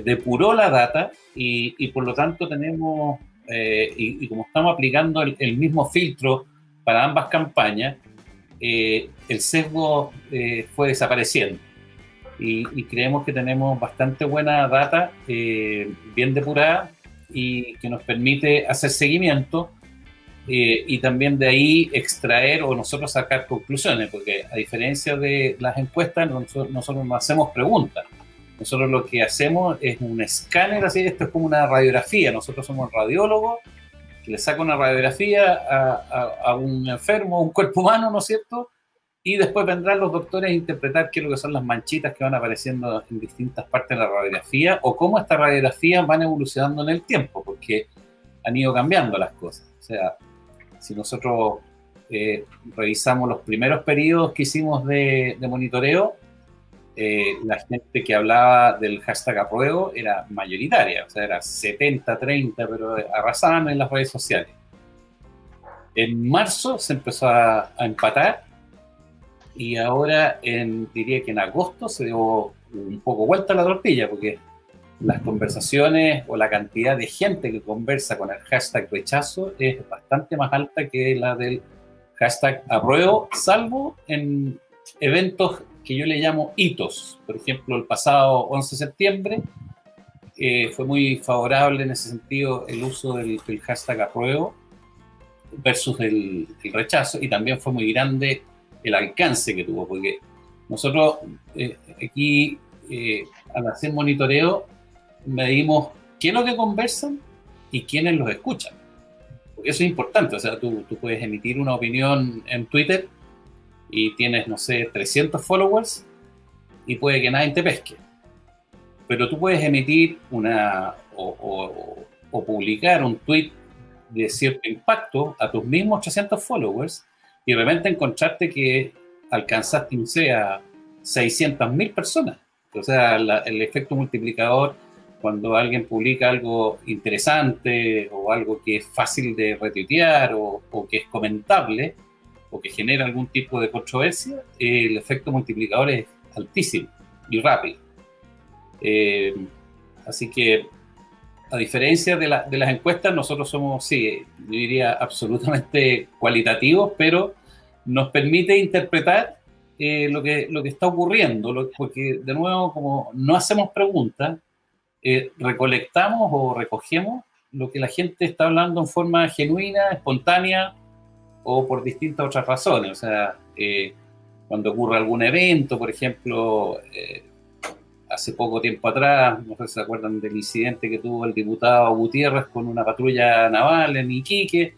depuró la data, y por lo tanto tenemos, y como estamos aplicando el mismo filtro para ambas campañas, el sesgo fue desapareciendo. Y creemos que tenemos bastante buena data, bien depurada, y que nos permite hacer seguimiento, y también de ahí extraer o nosotros sacar conclusiones, porque a diferencia de las encuestas, nosotros no hacemos preguntas. Nosotros lo que hacemos es un escáner, así, esto es como una radiografía. Nosotros somos radiólogos que le saca una radiografía a un enfermo, a un cuerpo humano, ¿no es cierto? Y después vendrán los doctores a interpretar qué es lo que son las manchitas que van apareciendo en distintas partes de la radiografía, o cómo estas radiografías van evolucionando en el tiempo, porque han ido cambiando las cosas. O sea, si nosotros revisamos los primeros periodos que hicimos de monitoreo, la gente que hablaba del hashtag apruebo era mayoritaria, o sea, era 70-30, pero arrasaban en las redes sociales. En marzo se empezó a empatar, y ahora diría que en agosto se dio un poco vuelta la tortilla, porque las conversaciones o la cantidad de gente que conversa con el hashtag rechazo es bastante más alta que la del hashtag apruebo, salvo en eventos que yo le llamo hitos. Por ejemplo, el pasado 11 de septiembre fue muy favorable en ese sentido el uso del hashtag apruebo versus el rechazo, y también fue muy grande el alcance que tuvo, porque nosotros aquí al hacer monitoreo medimos qué es lo que conversan y quiénes los escuchan, porque eso es importante. O sea, tú puedes emitir una opinión en Twitter y tienes, no sé, 300 followers y puede que nadie te pesque, pero tú puedes emitir o publicar un tweet de cierto impacto a tus mismos 300 followers, y de repente encontrarte que alcanzaste, no sé, a 600.000 personas. O sea, el efecto multiplicador, cuando alguien publica algo interesante o algo que es fácil de retuitear o que es comentable o que genera algún tipo de controversia, el efecto multiplicador es altísimo y rápido. Así que, a diferencia de las encuestas, nosotros somos, sí, yo diría absolutamente cualitativos, pero nos permite interpretar lo que está ocurriendo, porque de nuevo, como no hacemos preguntas, recolectamos o recogemos lo que la gente está hablando en forma genuina, espontánea o por distintas otras razones. O sea, cuando ocurre algún evento, por ejemplo, hace poco tiempo atrás, no sé si se acuerdan del incidente que tuvo el diputado Gutiérrez con una patrulla naval en Iquique,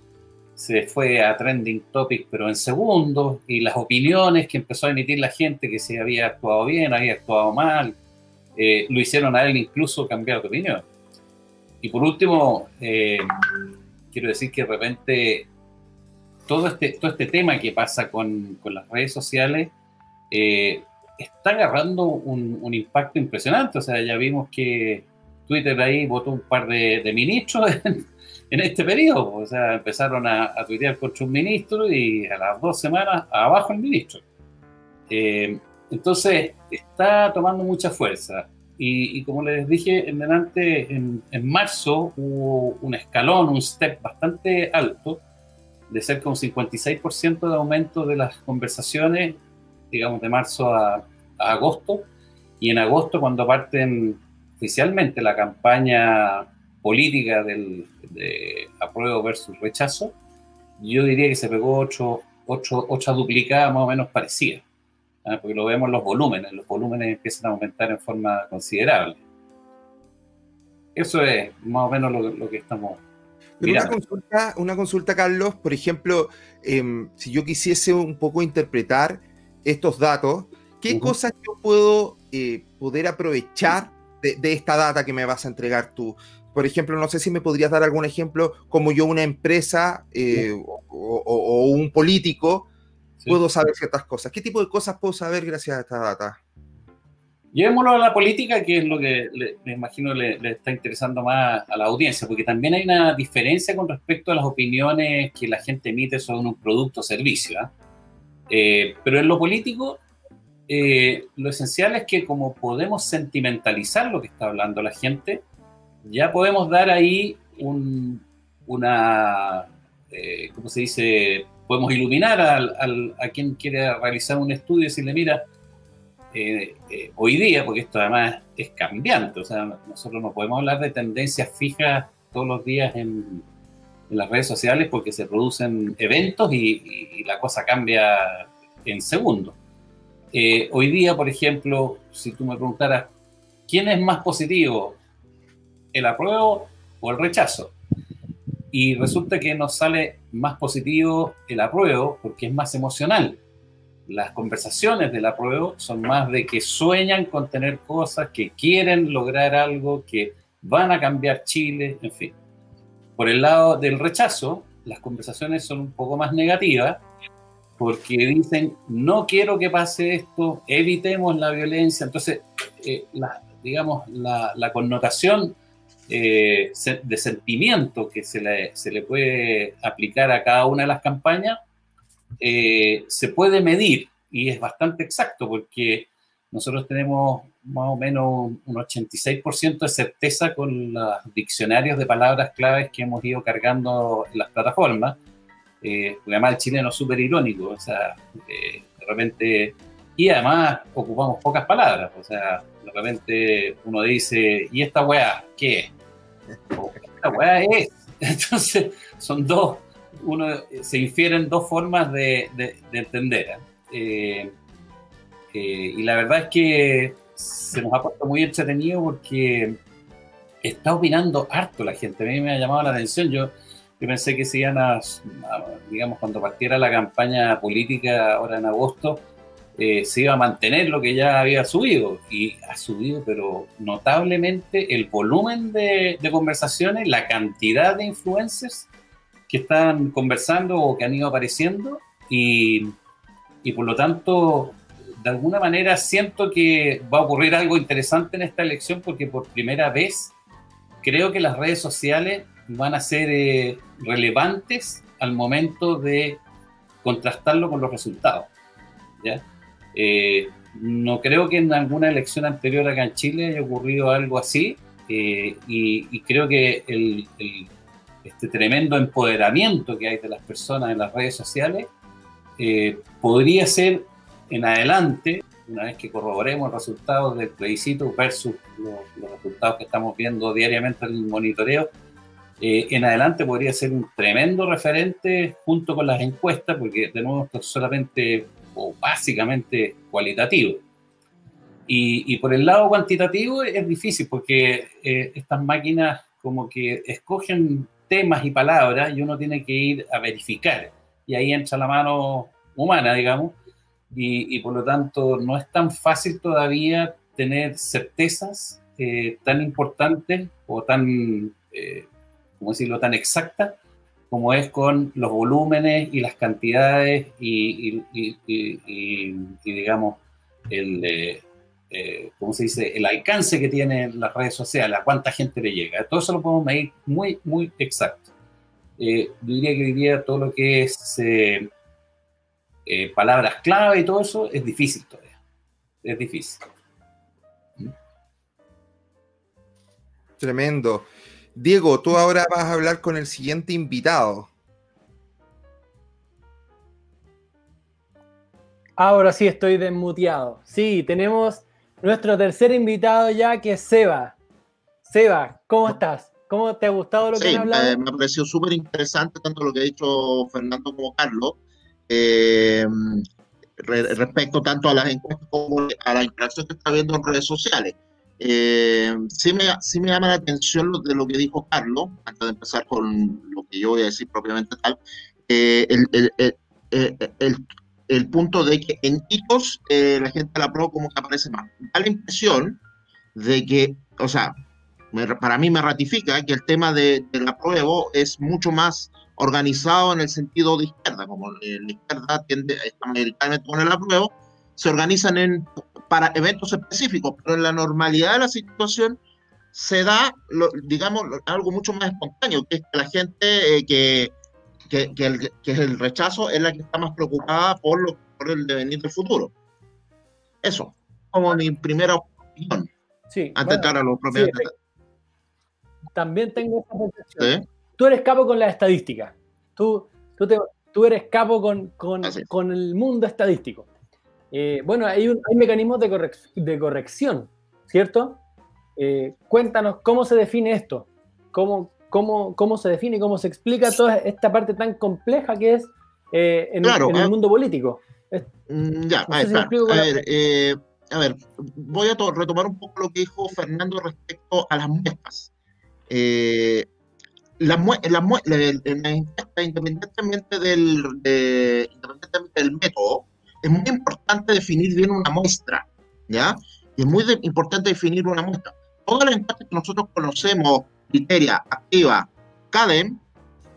se fue a trending topic pero en segundos, y las opiniones que empezó a emitir la gente, que si había actuado bien, había actuado mal, lo hicieron a él incluso cambiar de opinión. Y por último, quiero decir que de repente todo este tema que pasa con las redes sociales está agarrando un impacto impresionante. O sea, ya vimos que Twitter ahí votó un par de ministros en este periodo. O sea, empezaron a tuitear contra un ministro y a las 2 semanas abajo el ministro. Entonces, está tomando mucha fuerza. Y como les dije en delante, en marzo hubo un escalón, un step bastante alto, de cerca de un 56% de aumento de las conversaciones, digamos, de marzo a agosto. Y en agosto, cuando parten oficialmente la campaña política de apruebo versus rechazo, yo diría que se pegó otra duplicada más o menos parecida, porque lo vemos en los volúmenes empiezan a aumentar en forma considerable. Eso es más o menos lo que estamos mirando. Pero una consulta, Carlos, por ejemplo, si yo quisiese un poco interpretar estos datos, ¿qué cosas yo puedo poder aprovechar de esta data que me vas a entregar tú? Por ejemplo, no sé si me podrías dar algún ejemplo, como yo, una empresa o un político, puedo saber ciertas cosas. ¿Qué tipo de cosas puedo saber gracias a esta data? Llevémoslo a la política, que es lo que me imagino le está interesando más a la audiencia, porque también hay una diferencia con respecto a las opiniones que la gente emite sobre un producto o servicio. Pero en lo político, lo esencial es que como podemos sentimentalizar lo que está hablando la gente, ya podemos dar ahí una, ¿cómo se dice? Podemos iluminar a quien quiere realizar un estudio y decirle, mira, hoy día, porque esto además es cambiante, o sea, nosotros no podemos hablar de tendencias fijas todos los días en las redes sociales, porque se producen eventos y la cosa cambia en segundos. Hoy día, por ejemplo, si tú me preguntaras, ¿quién es más positivo? ¿El apruebo o el rechazo? Y resulta que nos sale más positivo el apruebo porque es más emocional. Las conversaciones del apruebo son más de que sueñan con tener cosas, que quieren lograr algo, que van a cambiar Chile, en fin. Por el lado del rechazo, las conversaciones son un poco más negativas porque dicen, no quiero que pase esto, evitemos la violencia. Entonces, la connotación de sentimiento que se le puede aplicar a cada una de las campañas se puede medir y es bastante exacto, porque nosotros tenemos más o menos un 86% de certeza con los diccionarios de palabras claves que hemos ido cargando en las plataformas, porque además el chileno es súper irónico, o sea, de repente, y además ocupamos pocas palabras, o sea, de repente uno dice, ¿y esta weá qué es? O, esta weá es. Entonces, son dos, se infieren dos formas de entender. Y la verdad es que se nos ha puesto muy entretenido porque está opinando harto la gente. A mí me ha llamado la atención. Yo pensé que se iban digamos, cuando partiera la campaña política ahora en agosto, se iba a mantener lo que ya había subido, y ha subido pero notablemente el volumen de conversaciones, la cantidad de influencers que están conversando o que han ido apareciendo, y por lo tanto de alguna manera siento que va a ocurrir algo interesante en esta elección, porque por primera vez creo que las redes sociales van a ser relevantes al momento de contrastarlo con los resultados, ¿ya? No creo que en alguna elección anterior acá en Chile haya ocurrido algo así, y creo que este tremendo empoderamiento que hay de las personas en las redes sociales podría ser en adelante una vez que corroboremos los resultados del plebiscito versus los resultados que estamos viendo diariamente en el monitoreo, en adelante podría ser un tremendo referente junto con las encuestas, porque de nuevo esto es solamente o básicamente cualitativo. Y por el lado cuantitativo es difícil, porque estas máquinas como que escogen temas y palabras y uno tiene que ir a verificar, y ahí entra la mano humana, digamos, y por lo tanto no es tan fácil todavía tener certezas tan importantes o tan, ¿cómo decirlo?, tan exactas como es con los volúmenes y las cantidades y digamos, ¿cómo se dice?, el alcance que tienen las redes sociales, a cuánta gente le llega. Todo eso lo podemos medir muy, muy exacto. Yo diría que hoy día todo lo que es palabras clave y todo eso es difícil todavía. Es difícil. Tremendo. Diego, tú ahora vas a hablar con el siguiente invitado. Ahora sí estoy desmuteado. Sí, tenemos nuestro tercer invitado ya, que es Seba. Seba, ¿cómo estás? ¿Cómo te ha gustado lo que han hablado? Me ha parecido súper interesante tanto lo que ha dicho Fernando como Carlos, respecto tanto a las encuestas como a la interacción que está habiendo en redes sociales. Sí me llama la atención de lo que dijo Carlos, antes de empezar con lo que yo voy a decir propiamente tal, el punto de que en hitos la gente de la prueba como que aparece más. Da la impresión de que, o sea, para mí me ratifica que el tema de la prueba es mucho más organizado en el sentido de izquierda, como la izquierda tiende a mayoritariamente poner la prueba, se organizan para eventos específicos, pero en la normalidad de la situación se da, digamos, algo mucho más espontáneo, que es que la gente que es el rechazo es la que está más preocupada por el devenir del futuro. Eso, como mi primera opinión. Sí, antes de entrar a los propios. Sí, también tengo esa percepción. ¿Sí? Tú eres capo con la estadística. Tú eres capo con el mundo estadístico. Bueno, hay mecanismos de corrección, ¿cierto? Cuéntanos cómo se define esto, cómo se define, cómo se explica toda esta parte tan compleja que es en el mundo político. Ya, no sé si me explico a ver, voy a retomar un poco lo que dijo Fernando respecto a las muestras. La encuesta, independientemente del método, es muy importante definir bien una muestra, ¿ya? Y es muy importante definir una muestra. Todas las encuestas que nosotros conocemos, Criteria, Activa, CADEM,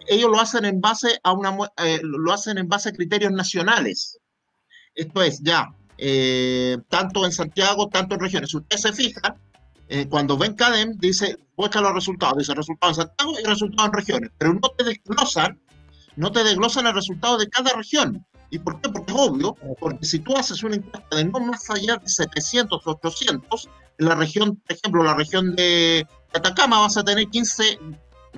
ellos lo hacen en base a criterios nacionales. Esto es, tanto en Santiago, tanto en regiones. Si ustedes se fijan, cuando ven CADEM, dice, muestra los resultados, dice resultados en Santiago y resultados en regiones, pero no te desglosan el resultado de cada región. ¿Y por qué? Porque es obvio, porque si tú haces una encuesta de no más allá de 700 o 800, en la región, por ejemplo, la región de Atacama vas a tener 15,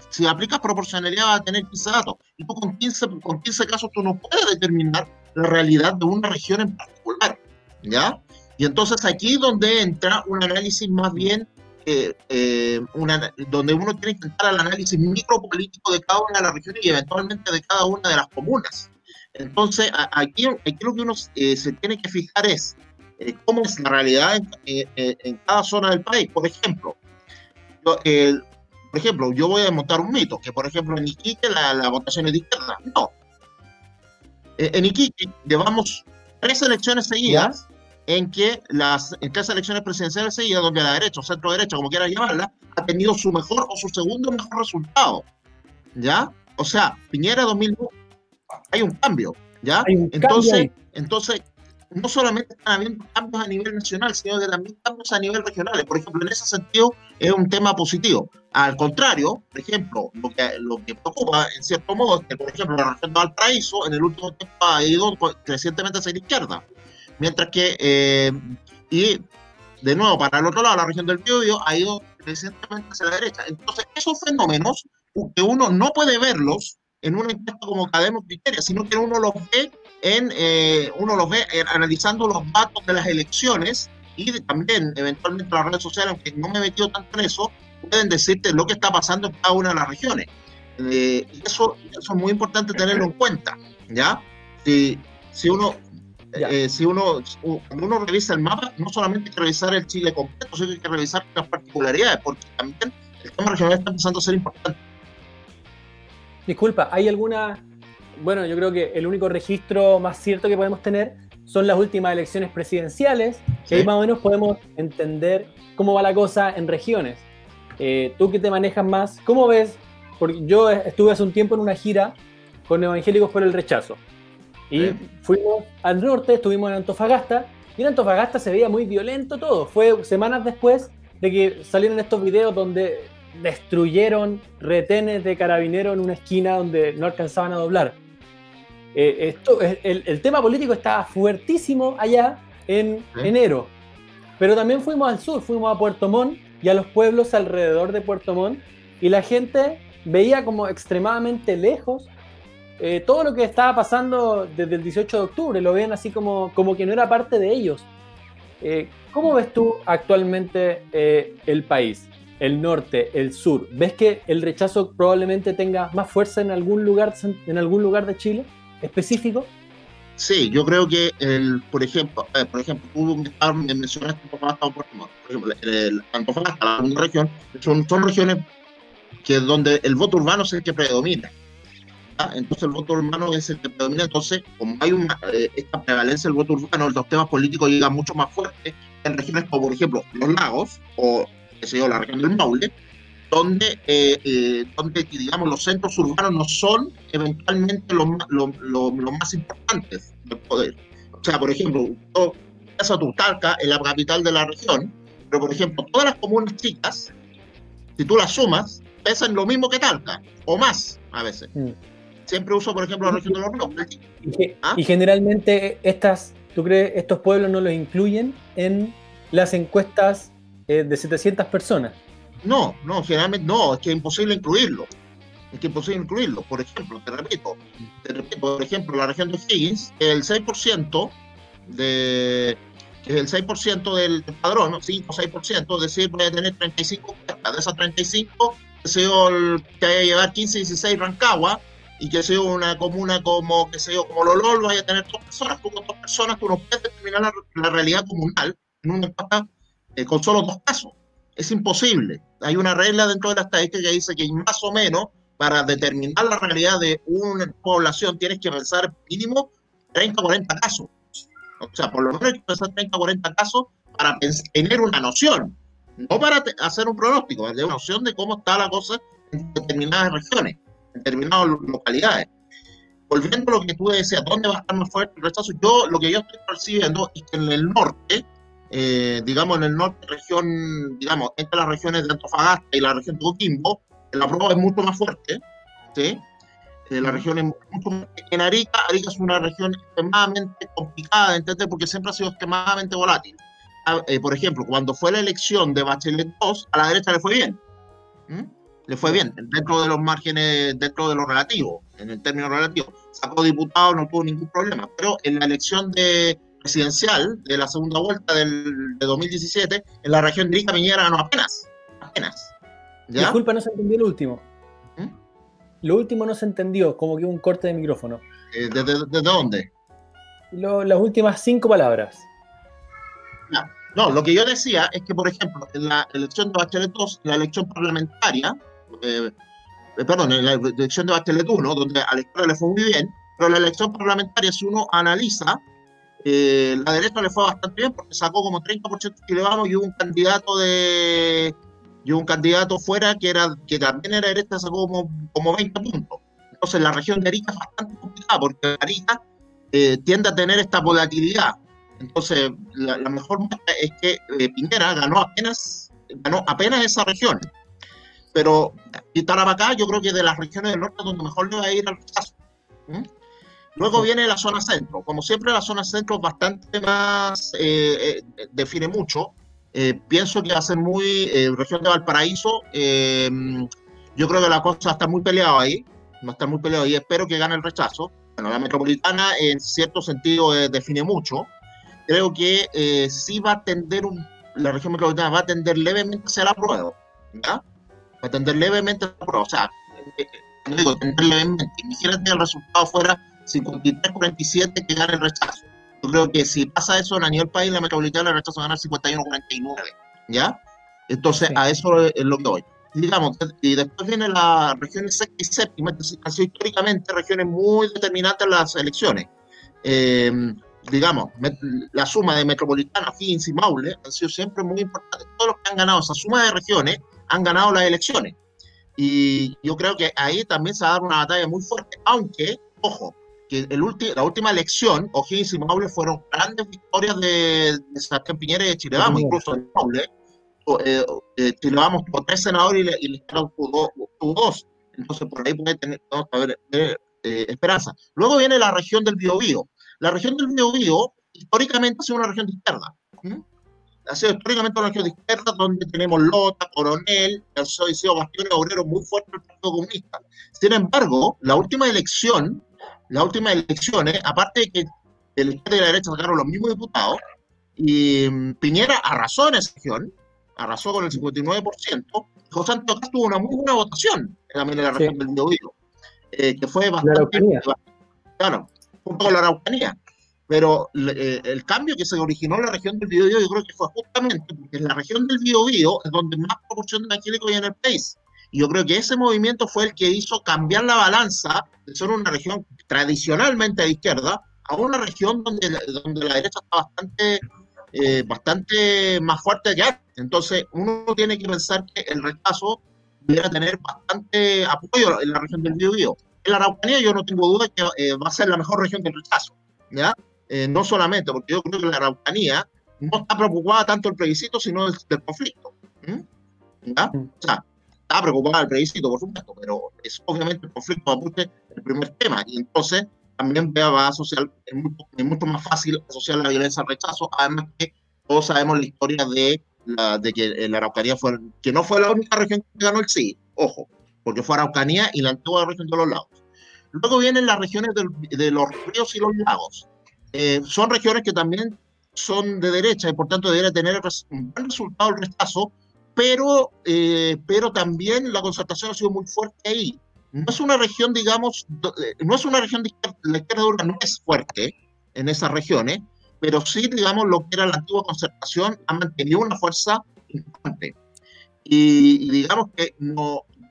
si aplicas proporcionalidad vas a tener 15 datos, y tú con 15 casos tú no puedes determinar la realidad de una región en particular, ¿ya? Y entonces aquí es donde entra un análisis más bien, donde uno tiene que entrar al análisis micropolítico de cada una de las regiones y eventualmente de cada una de las comunas. Entonces, aquí lo que uno se tiene que fijar es cómo es la realidad en cada zona del país. Por ejemplo, yo voy a desmontar un mito, que por ejemplo en Iquique la votación es de izquierda. No. En Iquique llevamos 3 elecciones seguidas, en que en 3 elecciones presidenciales seguidas, donde la derecha o centro derecha, como quieran llamarla, ha tenido su mejor o su segundo mejor resultado. ¿Ya? O sea, Piñera 2002, hay un cambio, ¿ya? Entonces, no solamente están habiendo cambios a nivel nacional, sino que también cambios a nivel regional. Por ejemplo, en ese sentido es un tema positivo. Al contrario, por ejemplo, lo que preocupa en cierto modo es que, por ejemplo, la región de Valparaíso en el último tiempo ha ido crecientemente hacia la izquierda. Mientras que, y de nuevo, para el otro lado, la región del Biobío ha ido crecientemente hacia la derecha. Entonces, esos fenómenos que uno no puede verlos en una encuesta como CADEM o Criteria, sino que uno los ve uno los ve analizando los datos de las elecciones y también eventualmente las redes sociales, aunque no me he metido tanto en eso, pueden decirte lo que está pasando en cada una de las regiones. Y eso es muy importante tenerlo en cuenta, ¿ya? Cuando uno revisa el mapa, no solamente hay que revisar el Chile completo, sino que hay que revisar las particularidades, porque también el tema regional está empezando a ser importante. Disculpa, ¿hay alguna...? Bueno, yo creo que el único registro más cierto que podemos tener son las últimas elecciones presidenciales, que ahí más o menos podemos entender cómo va la cosa en regiones. Tú que te manejas más, ¿cómo ves? Porque yo estuve hace un tiempo en una gira con Evangélicos por el Rechazo. Y fuimos al norte, estuvimos en Antofagasta, y en Antofagasta se veía muy violento todo. Fue semanas después de que salieron estos videos donde destruyeron retenes de carabineros en una esquina donde no alcanzaban a doblar. El tema político estaba fuertísimo allá en enero. Pero también fuimos al sur, fuimos a Puerto Montt y a los pueblos alrededor de Puerto Montt, y la gente veía como extremadamente lejos todo lo que estaba pasando desde el 18 de octubre, lo ven así como que no era parte de ellos. ¿Cómo ves tú actualmente el país, el norte, el sur? ¿Ves que el rechazo probablemente tenga más fuerza en algún lugar de Chile específico? Sí, yo creo que, por ejemplo, tú me mencionaste Antofagasta o Puerto Montt. Por ejemplo, el Antofagasta, la segunda región, son regiones donde el voto urbano es el que predomina. Entonces el voto urbano es el que predomina. Entonces, como hay esta prevalencia del voto urbano, los temas políticos llegan mucho más fuertes en regiones como, por ejemplo, Los Lagos o, qué sé yo, la región del Maule, donde digamos, los centros urbanos no son eventualmente los más importantes del poder. O sea, por ejemplo, Talca es la capital de la región, pero, por ejemplo, todas las comunas chicas, si tú las sumas, pesan lo mismo que Talca, o más a veces. Siempre uso, por ejemplo, la región de Los Lagos. Y generalmente ¿tú crees estos pueblos no los incluyen en las encuestas de 700 personas? No, generalmente no, es que es imposible incluirlo. Por ejemplo, te repito, por ejemplo, la región de Higgins, el 6% del padrón, ¿no? 5 o 6%, es decir, puede tener 35 encuestas. De esas 35, que vaya a llevar 15, 16 Rancagua, y que sea una comuna como Lolol vaya a tener 2 personas. Tú con 2 personas tú no puedes determinar la realidad comunal en una encuesta con solo 2 casos. Es imposible. Hay una regla dentro de la estadística que dice que más o menos para determinar la realidad de una población tienes que pensar mínimo 30 o 40 casos. O sea, por lo menos hay que pensar 30 o 40 casos para tener una noción, no para hacer un pronóstico, para tener una noción de cómo está la cosa en determinadas regiones, en determinadas localidades. Volviendo a lo que tú decías, ¿dónde va a estar más fuerte el rechazo? Lo que yo estoy percibiendo es que en el norte, digamos en el norte, entre las regiones de Antofagasta y la región de Coquimbo, la prueba es mucho más fuerte, ¿sí? La región es mucho más... En Arica es una región extremadamente complicada de entender porque siempre ha sido extremadamente volátil. Por ejemplo, cuando fue la elección de Bachelet 2, a la derecha le fue bien. Le fue bien, dentro de los márgenes, dentro de lo relativo, en el término relativo. Sacó diputados, no tuvo ningún problema. Pero en la elección presidencial de la segunda vuelta de 2017, en la región de Arica Piñera ganó apenas. ¿Ya? Disculpa, no se entendió lo último. Lo último no se entendió, como que un corte de micrófono. ¿Desde dónde? Las últimas 5 palabras. No, lo que yo decía es que, por ejemplo, en la elección de Bachelet 2, la elección parlamentaria, en la elección de Bachelet 1, donde a la izquierda le fue muy bien, pero la elección parlamentaria, si uno analiza, la derecha le fue bastante bien porque sacó como 30% de Chilevamos y hubo un candidato fuera que también era derecha, sacó como 20 puntos. Entonces la región de Arica es bastante complicada porque Arica tiende a tener esta volatilidad. Entonces la mejor muestra es que Piñera ganó apenas esa región. Pero y Tarapacá yo creo que de las regiones del norte donde mejor le va a ir al rechazo. Luego viene la zona centro. Como siempre, la zona centro es bastante más, define mucho. Pienso que va a ser muy región de Valparaíso. Yo creo que la cosa va a estar muy peleada ahí. Espero que gane el rechazo. bueno, la metropolitana en cierto sentido define mucho. Creo que sí va a tender la región metropolitana va a tender levemente hacia la apruebo, ¿ya? Va a tender levemente hacia la apruebo. O sea, no digo tender levemente, imagínate que el resultado fuera 53-47 que gane el rechazo. Yo creo que si pasa eso a nivel país, la metropolitana el rechazo gana 51-49, ¿ya? Entonces, a eso es lo que voy. Digamos, y después vienen las regiones sexta y séptima, que han sido históricamente regiones muy determinantes en las elecciones. Digamos, la suma de Metropolitana, Higgins y Maule han sido siempre muy importantes. Todos los que han ganado esa suma de regiones han ganado las elecciones. Y yo creo que ahí también se va a dar una batalla muy fuerte, aunque, ojo, que la última elección, O'Higgins y Maule fueron grandes victorias de Sebastián Piñera y de Chile Vamos, incluso en Maule. Chile Vamos tuvo 3 senadores y la izquierda tuvo 2. Entonces, por ahí vamos a ver esperanza. Luego viene la región del Biobío. La región del Biobío, históricamente, ha sido una región de izquierda. Ha sido históricamente una región de izquierda donde tenemos Lota, Coronel, el sido bastiones obreros muy fuertes del Partido Comunista. Sin embargo, las últimas elecciones, aparte de que de la izquierda y la derecha sacaron los mismos diputados, y Piñera arrasó en esa región, arrasó con el 59%, José Antonio Caz tuvo una muy buena votación también en la región del Biobío, que fue bastante... Claro, junto con la Araucanía. Pero el cambio que se originó en la región del Biobío, yo creo que fue justamente porque en la región del Biobío es donde más proporción de evangélicos hay en el país. Y yo creo que ese movimiento fue el que hizo cambiar la balanza de ser una región tradicionalmente de izquierda a una región donde la derecha está bastante más fuerte que antes. Entonces, uno tiene que pensar que el rechazo debería tener bastante apoyo en la región del Biobío. En la Araucanía yo no tengo duda que va a ser la mejor región del rechazo, ¿ya? No solamente porque yo creo que la Araucanía no está preocupada tanto del plebiscito, sino del conflicto. ¿Ya? O sea, está preocupada del plebiscito, por supuesto, pero es obviamente el conflicto mapuche el primer tema. Y entonces también va a asociar, es mucho más fácil asociar la violencia al rechazo, además que todos sabemos la historia de que la Araucanía que no fue la única región que ganó el sí, ojo, porque fue Araucanía y la antigua región de los lagos. Luego vienen las regiones de los ríos y los lagos. Son regiones que también son de derecha y por tanto debería tener un buen resultado el rechazo, pero también la concertación ha sido muy fuerte ahí. No es una región, digamos, no es una región de izquierda, la izquierda dura no es fuerte en esas regiones, pero sí, digamos, lo que era la antigua concertación ha mantenido una fuerza importante. Y digamos que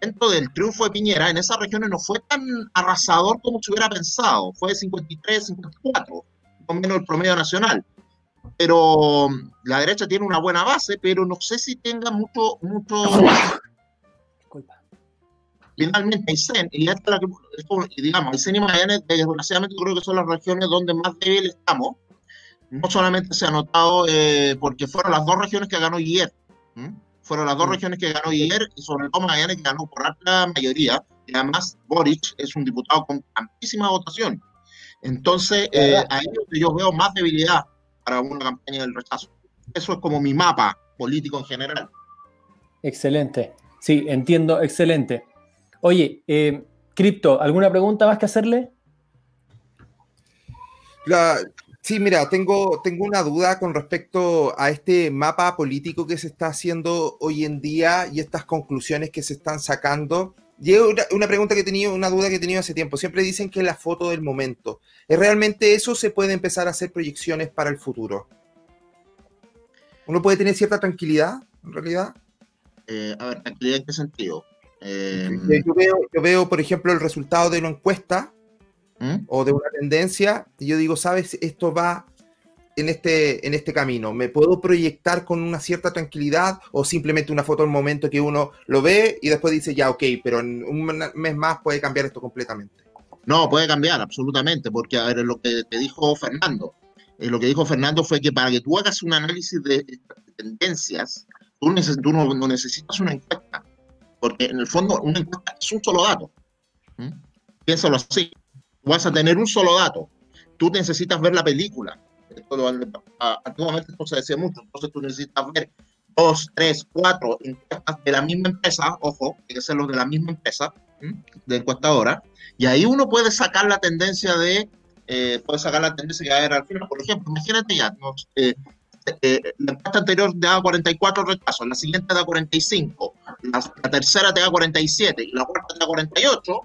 dentro del triunfo de Piñera, en esas regiones no fue tan arrasador como se hubiera pensado, fue 53-54, con menos el promedio nacional. Pero la derecha tiene una buena base, pero no sé si tenga mucho... Disculpa. Finalmente, Aysén, y digamos, Aysén y Magallanes, desgraciadamente creo que son las regiones donde más débil estamos. No solamente se ha notado porque fueron las 2 regiones que ganó Guillermo. Fueron las 2 regiones que ganó Guillermo y sobre todo Magallanes que ganó por alta mayoría. Y además, Boric es un diputado con amplísima votación. Entonces, ahí es donde yo veo más debilidad para una campaña del rechazo. Eso es como mi mapa político en general. Excelente. Sí, entiendo, excelente. Oye, Cripto, ¿alguna pregunta más que hacerle? Sí, mira, tengo una duda con respecto a este mapa político que se está haciendo hoy en día y estas conclusiones que se están sacando. Y una pregunta que he tenido, una duda que he tenido hace tiempo. Siempre dicen que es la foto del momento. ¿Es realmente eso? ¿Se puede empezar a hacer proyecciones para el futuro? ¿Uno puede tener cierta tranquilidad, en realidad? A ver, ¿tranquilidad en qué sentido? Yo veo, por ejemplo, el resultado de una encuesta o de una tendencia, y yo digo, ¿sabes? Esto va en este camino. ¿Me puedo proyectar con una cierta tranquilidad o simplemente una foto del momento que uno lo ve y después dice, ya, ok, pero en un mes más puede cambiar esto completamente? No, puede cambiar, absolutamente, porque, a ver, lo que te dijo Fernando. Lo que dijo Fernando fue que para que tú hagas un análisis de tendencias, tú no necesitas una encuesta, porque en el fondo una encuesta es un solo dato. Piénsalo así. Vas a tener un solo dato. Tú necesitas ver la película. Antiguamente esto se decía mucho. Entonces tú necesitas ver 2, 3, 4 encuestas de la misma empresa. Ojo, tiene que ser los de la misma empresa. de encuestadora, y ahí uno puede sacar la tendencia que va a haber al final. Por ejemplo, imagínate ya, la encuesta anterior te da 44 rechazos, la siguiente da 45, la tercera te da 47 y la cuarta te da 48.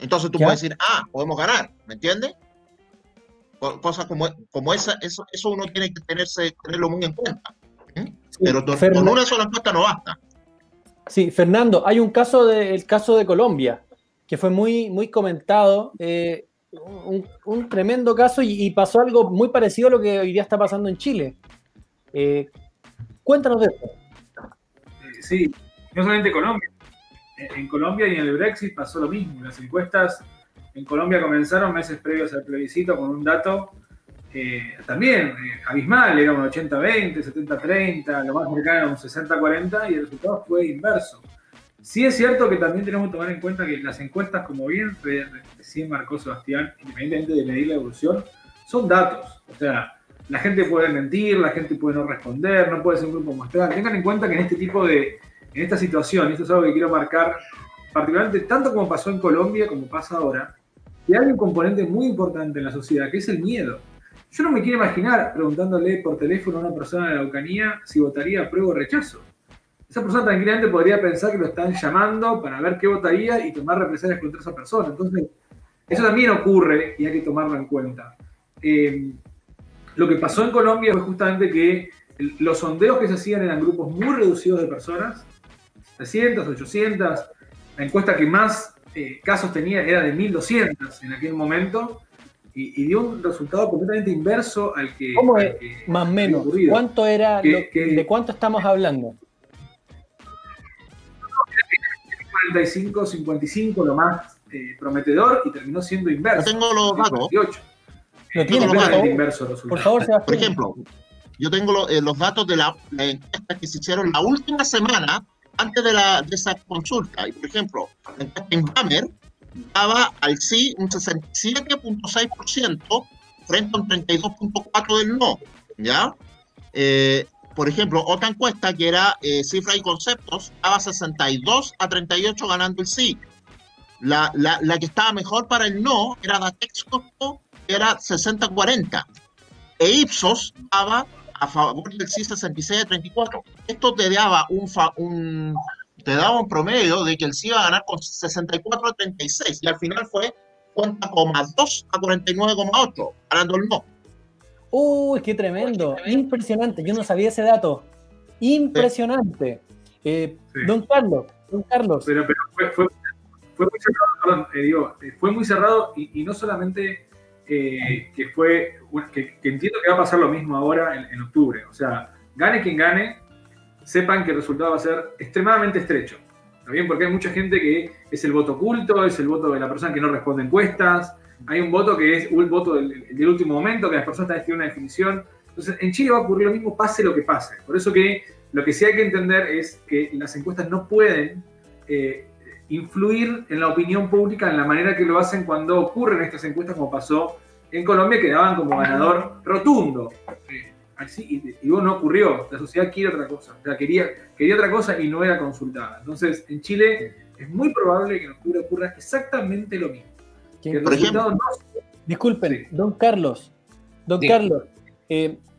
Entonces tú puedes decir, podemos ganar, ¿me entiendes? Cosas como esa, eso uno tiene que tenerlo muy en cuenta. Sí, pero con una sola encuesta no basta. Sí, Fernando, hay el caso de Colombia, que fue muy comentado, un tremendo caso y pasó algo muy parecido a lo que hoy día está pasando en Chile. Cuéntanos de esto. Sí, no solamente Colombia. En Colombia y en el Brexit pasó lo mismo. Las encuestas en Colombia comenzaron meses previos al plebiscito con un dato también abismal, era un 80-20, 70-30, lo más cercano era un 60-40 y el resultado fue inverso. Sí es cierto que también tenemos que tomar en cuenta que las encuestas, como bien recién marcó Sebastián, independientemente de medir la evolución, son datos. O sea, la gente puede mentir, la gente puede no responder, no puede ser un grupo muestral. Tengan en cuenta que en esta situación, y esto es algo que quiero marcar, particularmente tanto como pasó en Colombia como pasa ahora, que hay un componente muy importante en la sociedad, que es el miedo. Yo no me quiero imaginar preguntándole por teléfono a una persona de la Araucanía si votaría apruebo o rechazo. Esa persona tranquilamente podría pensar que lo están llamando para ver qué votaría y tomar represalias contra esa persona. Entonces, eso también ocurre y hay que tomarlo en cuenta. Lo que pasó en Colombia fue justamente que los sondeos que se hacían eran grupos muy reducidos de personas, 300, 800. La encuesta que más casos tenía era de 1.200 en aquel momento. Y dio un resultado completamente inverso al que... ¿Cómo es? Más o menos. ¿Cuánto era? ¿De cuánto estamos hablando? 45, 55, lo más prometedor, y terminó siendo inverso. Yo tengo los datos. 48. ¿Lo tiene inverso por favor, Sebastián. Por ejemplo, yo tengo los datos de la encuesta que se hicieron la última semana antes de esa consulta. Y por ejemplo, la encuesta Inbamer daba al sí un 67.6% frente a un 32.4% del no, ¿ya? Por ejemplo, otra encuesta que era Cifras y Conceptos daba 62-38 ganando el sí. La que estaba mejor para el no era Datexco, que era 60-40. E Ipsos daba a favor del sí 66-34. Esto te daba un promedio de que el sí iba a ganar con 64-36 y al final fue 50,2 a 49,8 ganando el no. ¡Uy, qué tremendo! Impresionante, yo no sabía ese dato. Impresionante. Sí. Don Carlos. Pero fue muy cerrado, perdón, fue muy cerrado y no solamente que entiendo que va a pasar lo mismo ahora en octubre. O sea, gane quien gane, sepan que el resultado va a ser extremadamente estrecho. ¿Está bien? Porque hay mucha gente que es el voto oculto, es el voto de la persona que no responde encuestas. Hay un voto que es un voto del último momento, que las personas están escribiendo una definición. Entonces, en Chile va a ocurrir lo mismo, pase lo que pase. Por eso que lo que sí hay que entender es que las encuestas no pueden influir en la opinión pública en la manera que lo hacen cuando ocurren estas encuestas, como pasó en Colombia, que daban como ganador rotundo. Así, y no ocurrió. La sociedad quiere otra cosa. O sea, quería otra cosa y no era consultada. Entonces, en Chile es muy probable que en octubre ocurra exactamente lo mismo. Por ejemplo, disculpen, sí. Don Carlos,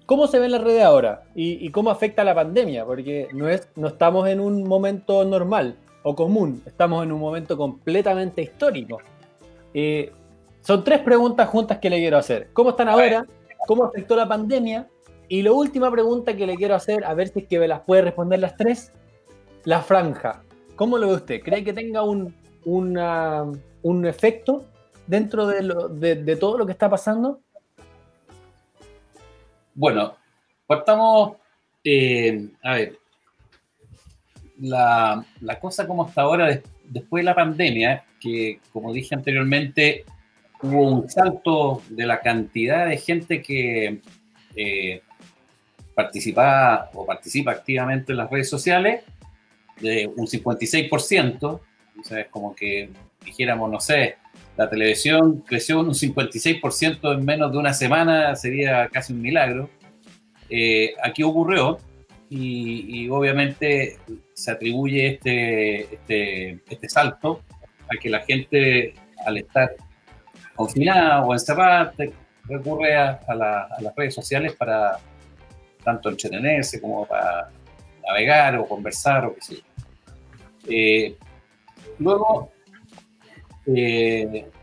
¿cómo se ve en la red ahora? ¿Y cómo afecta la pandemia? Porque no estamos en un momento normal o común, estamos en un momento completamente histórico. Son 3 preguntas juntas que le quiero hacer. ¿Cómo están ahora? ¿Cómo afectó la pandemia? Y la última pregunta que le quiero hacer, a ver si es que me las puede responder las 3, la franja. ¿Cómo lo ve usted? ¿Cree que tenga un efecto dentro de todo lo que está pasando? Bueno, partamos, a ver, la cosa como hasta ahora, después de la pandemia, que como dije anteriormente, hubo un salto de la cantidad de gente que participa activamente en las redes sociales, de un 56%, o sea, es como que dijéramos, no sé, la televisión creció un 56% en menos de una semana, sería casi un milagro. Aquí ocurrió y obviamente se atribuye este salto a que la gente, al estar confinada o encerrada, recurre a las redes sociales para tanto entretenerse como para navegar o conversar o qué sé yo. Luego,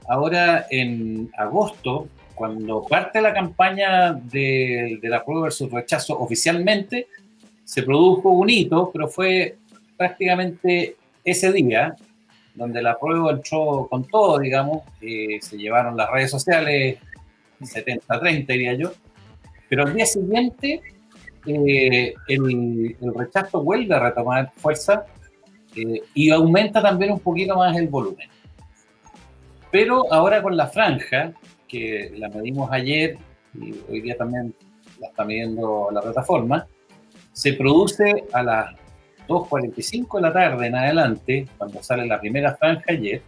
ahora en agosto, cuando parte la campaña de la apruebo versus rechazo oficialmente, se produjo un hito, pero fue prácticamente ese día donde la apruebo entró con todo, digamos, se llevaron las redes sociales 70-30, diría yo, pero al día siguiente el rechazo vuelve a retomar fuerza y aumenta también un poquito más el volumen. Pero ahora con la franja, que la medimos ayer y hoy día también la está midiendo la plataforma, se produce a las 2:45 de la tarde en adelante, cuando sale la primera franja ayer,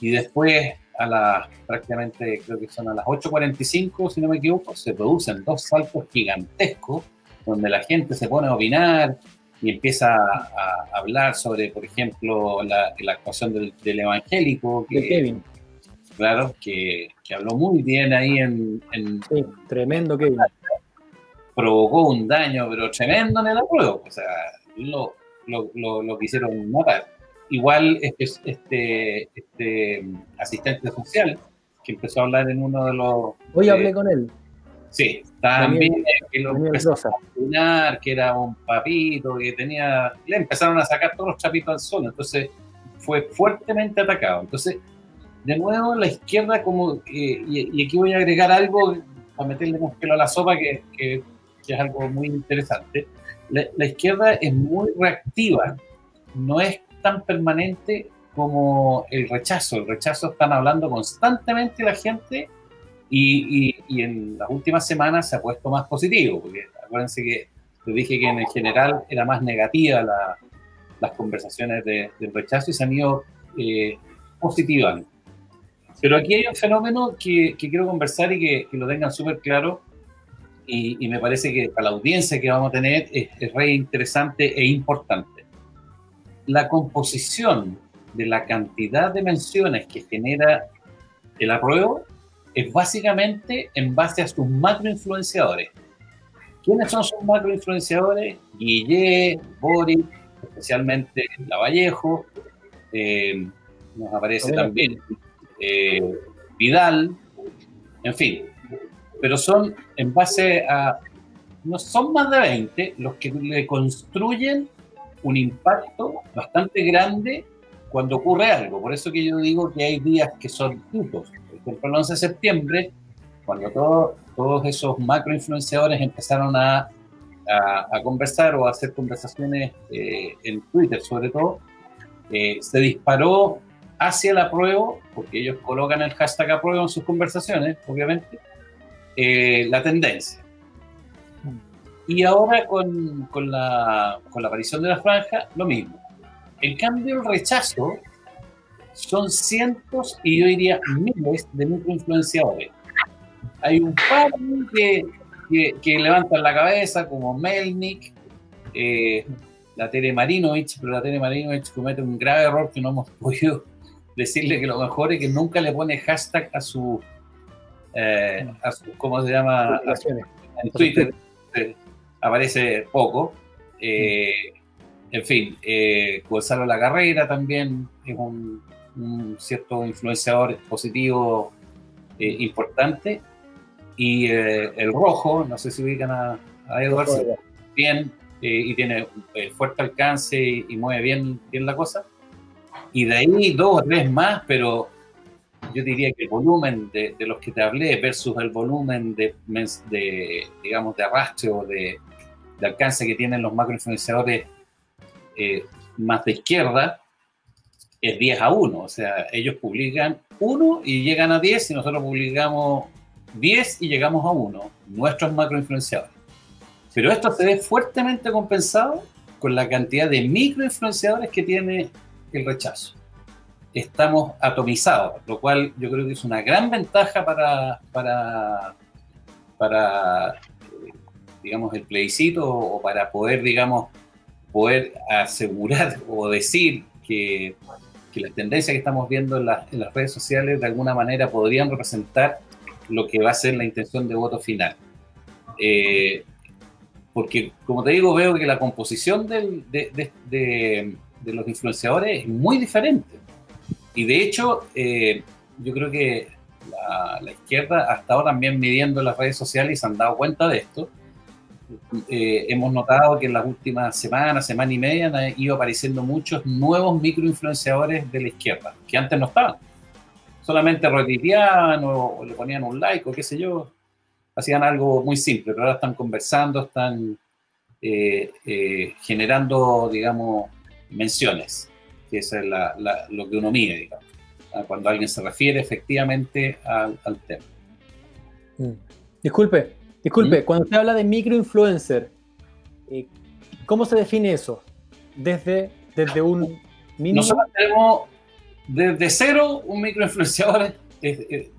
y después a las prácticamente, creo que son a las 8:45, si no me equivoco, se producen dos saltos gigantescos, donde la gente se pone a opinar y empieza a hablar sobre, por ejemplo, la actuación del evangélico, De Kevin. claro, que habló muy bien ahí Sí, tremendo Kevin. Provocó un daño, pero tremendo en el apruebo. O sea, lo quisieron matar. Igual este asistente social, que empezó a hablar en uno de los... Hoy hablé con él. Sí, también que lo empezó Rosa. a opinar, que era un papito, que tenía... Le empezaron a sacar todos los chapitos al sol, entonces fue fuertemente atacado. Entonces, de nuevo, la izquierda como... y aquí voy a agregar algo para meterle más pelo a la sopa, que es algo muy interesante. La izquierda es muy reactiva, no es tan permanente como el rechazo. El rechazo están hablando constantemente la gente y en las últimas semanas se ha puesto más positivo, porque acuérdense que les dije que en general era más negativa las conversaciones del rechazo y se han ido positivando. Pero aquí hay un fenómeno que quiero conversar y que lo tengan súper claro, y me parece que para la audiencia que vamos a tener es re interesante e importante. La composición de la cantidad de menciones que genera el apruebo es básicamente en base a sus macroinfluenciadores. ¿Quiénes son sus macroinfluenciadores? Guille, Boric, especialmente Lavallejo, nos aparece también Vidal, en fin. Pero son en base a... No son más de 20 los que le construyen un impacto bastante grande cuando ocurre algo. Por eso que yo digo que hay días que son hitos. Por ejemplo, el 11 de septiembre, cuando todos esos macroinfluenciadores empezaron a conversar o a hacer conversaciones en Twitter, sobre todo, se disparó hacia el apruebo, porque ellos colocan el hashtag apruebo en sus conversaciones, obviamente, la tendencia. Y ahora con la aparición de la franja, lo mismo. En cambio, el rechazo son cientos y yo diría miles de microinfluenciadores. Hay un par que levantan la cabeza, como Melnik, la Tere Marinovich, pero la Tere Marinovich comete un grave error que no hemos podido decirle, que lo mejor es que nunca le pone hashtag a su ¿cómo se llama? En Twitter aparece poco. En fin, Gonzalo Lacarrera también es un cierto influenciador positivo importante. Y el Rojo, no sé si ubican a Edwards, bien, y tiene fuerte alcance y mueve bien la cosa. Y de ahí 2 o 3 más, pero yo diría que el volumen de los que te hablé versus el volumen de digamos, de arrastre o de alcance que tienen los macroinfluenciadores más de izquierda es 10-1. O sea, ellos publican 1 y llegan a 10 y nosotros publicamos 10 y llegamos a 1, nuestros macroinfluenciadores. Pero esto se ve fuertemente compensado con la cantidad de microinfluenciadores que tiene el rechazo. Estamos atomizados, lo cual yo creo que es una gran ventaja para digamos, el plebiscito, o para poder, digamos, poder asegurar o decir que que las tendencias que estamos viendo en las redes sociales de alguna manera podrían representar lo que va a ser la intención de voto final. Porque, como te digo, veo que la composición de los influenciadores es muy diferente. Y de hecho, yo creo que la izquierda ha estado también midiendo las redes sociales y se han dado cuenta de esto. Hemos notado que en las últimas semanas, semana y media, han ido apareciendo muchos nuevos microinfluenciadores de la izquierda, que antes no estaban. Solamente retuiteaban o le ponían un like o qué sé yo, hacían algo muy simple, pero ahora están conversando, están generando, digamos, menciones, que eso es lo que uno mide, digamos, cuando alguien se refiere efectivamente al tema. Disculpe, cuando usted habla de microinfluencer, ¿cómo se define eso? Desde un mínimo... Nosotros tenemos desde cero un microinfluenciador,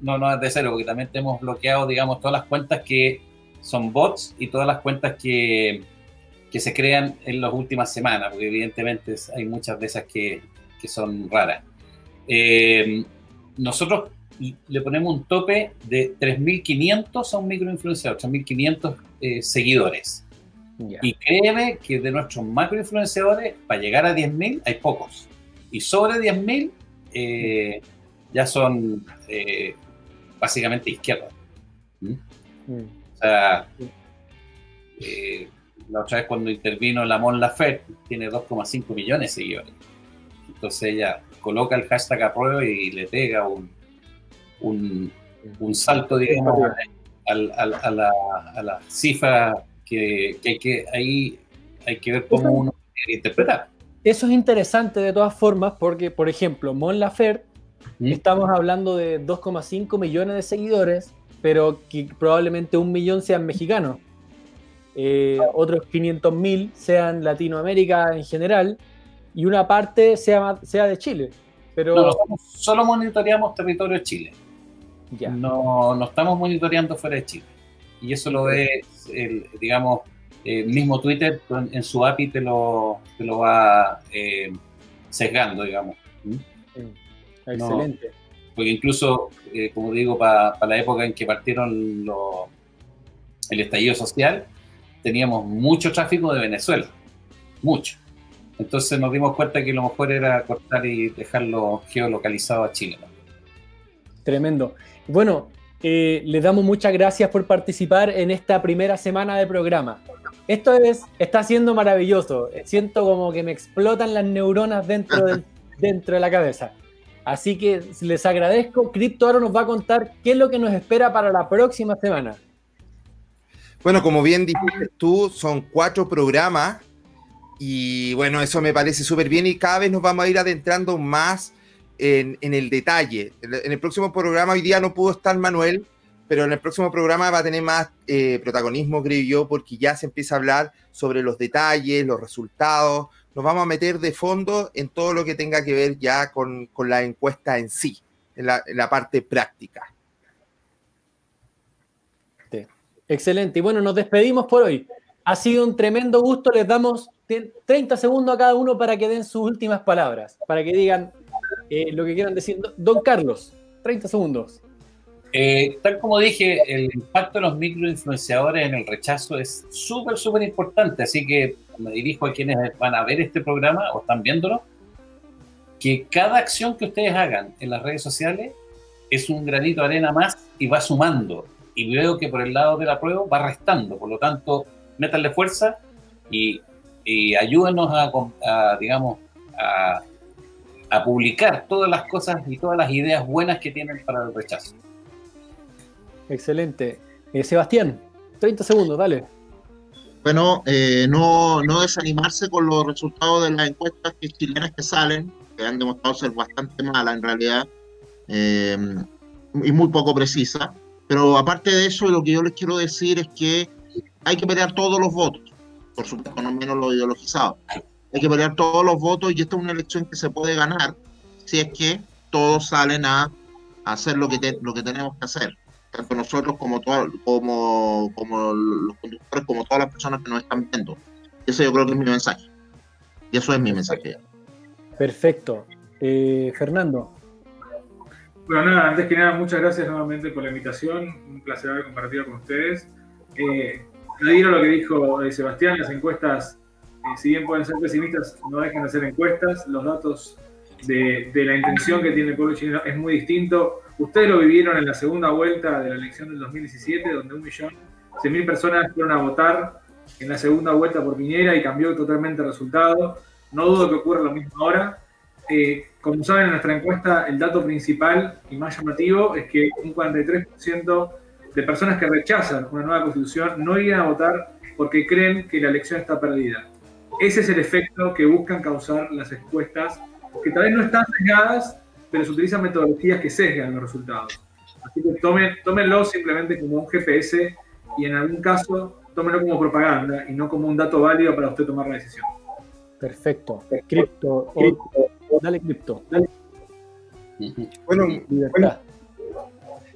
no desde cero, porque también tenemos bloqueado, digamos, todas las cuentas que son bots y todas las cuentas que se crean en las últimas semanas, porque evidentemente hay muchas de esas que son raras. Nosotros le ponemos un tope de 3.500 a un microinfluenciador, 3.500 seguidores. Yeah. Y créeme que de nuestros macroinfluenciadores, para llegar a 10.000 hay pocos. Y sobre 10.000 ya son básicamente izquierdas. O sea, la otra vez cuando intervino la Mon Laferte, tiene 2,5 millones de seguidores. Entonces ella coloca el hashtag apruebo y le pega un salto, digamos, a la cifra que ahí hay que ver cómo uno quiere interpretar. Eso es interesante de todas formas porque, por ejemplo, Mon Laferte, estamos hablando de 2,5 millones de seguidores, pero que probablemente 1 millón sean mexicanos. Otros 500.000 sean Latinoamérica en general y una parte sea de Chile. Pero nosotros solo monitoreamos territorio de Chile. Ya. No estamos monitoreando fuera de Chile. Y eso lo ve, digamos, el mismo Twitter en su API te lo va sesgando, digamos. Excelente. Porque incluso, como digo, para la época en que partieron el estallido social, teníamos mucho tráfico de Venezuela. Mucho. Entonces nos dimos cuenta que lo mejor era cortar y dejarlo geolocalizado a Chile, ¿no? Tremendo. Bueno, les damos muchas gracias por participar en esta primera semana de programa. Esto está siendo maravilloso. Siento como que me explotan las neuronas dentro de la cabeza. Así que les agradezco. Crypto ahora nos va a contar qué es lo que nos espera para la próxima semana. Bueno, como bien dijiste tú, son 4 programas. Y bueno, eso me parece súper bien y cada vez nos vamos a ir adentrando más en el detalle. En el próximo programa, hoy día no pudo estar Manuel, pero en el próximo programa va a tener más protagonismo, creo yo, porque ya se empieza a hablar sobre los detalles, los resultados. Nos vamos a meter de fondo en todo lo que tenga que ver ya con la encuesta en sí, en la parte práctica. Sí. Excelente. Y bueno, nos despedimos por hoy. Ha sido un tremendo gusto. Les damos 30 segundos a cada uno para que den sus últimas palabras, para que digan lo que quieran decir. Don Carlos, 30 segundos. Tal como dije, el impacto de los microinfluenciadores en el rechazo es súper, súper importante, así que me dirijo a quienes van a ver este programa o están viéndolo, que cada acción que ustedes hagan en las redes sociales es un granito de arena más y va sumando, y veo que por el lado de la prueba va restando, por lo tanto, métanle fuerza y ayúdenos a publicar todas las cosas y todas las ideas buenas que tienen para el rechazo. Excelente. Sebastián, 30 segundos, dale. Bueno, no desanimarse con los resultados de las encuestas chilenas que salen, que han demostrado ser bastante malas en realidad, y muy poco precisas. Pero aparte de eso, lo que yo les quiero decir es que hay que pelear todos los votos, por supuesto, no menos los ideologizados. Hay que pelear todos los votos y esta es una elección que se puede ganar si es que todos salen a hacer lo que tenemos que hacer. Tanto nosotros como los conductores, como todas las personas que nos están viendo. Ese yo creo que es mi mensaje. Y eso es mi mensaje. Perfecto. Fernando. Bueno, nada, antes que nada, muchas gracias nuevamente por la invitación. Un placer haber compartido con ustedes. Adhiero a lo que dijo Sebastián, las encuestas, si bien pueden ser pesimistas, no dejan de ser encuestas. Los datos de la intención que tiene el pueblo chileno es muy distinto. Ustedes lo vivieron en la segunda vuelta de la elección del 2017, donde 1.100.000 personas fueron a votar en la segunda vuelta por Piñera y cambió totalmente el resultado. No dudo que ocurra lo mismo ahora. Como saben, en nuestra encuesta el dato principal y más llamativo es que un 43% de personas que rechazan una nueva constitución no irían a votar porque creen que la elección está perdida. Ese es el efecto que buscan causar las encuestas, que tal vez no están sesgadas, pero se utilizan metodologías que sesgan los resultados. Así que tómenlo simplemente como un GPS y en algún caso tómenlo como propaganda y no como un dato válido para usted tomar la decisión. Perfecto. Cripto. Dale, Cripto. Bueno,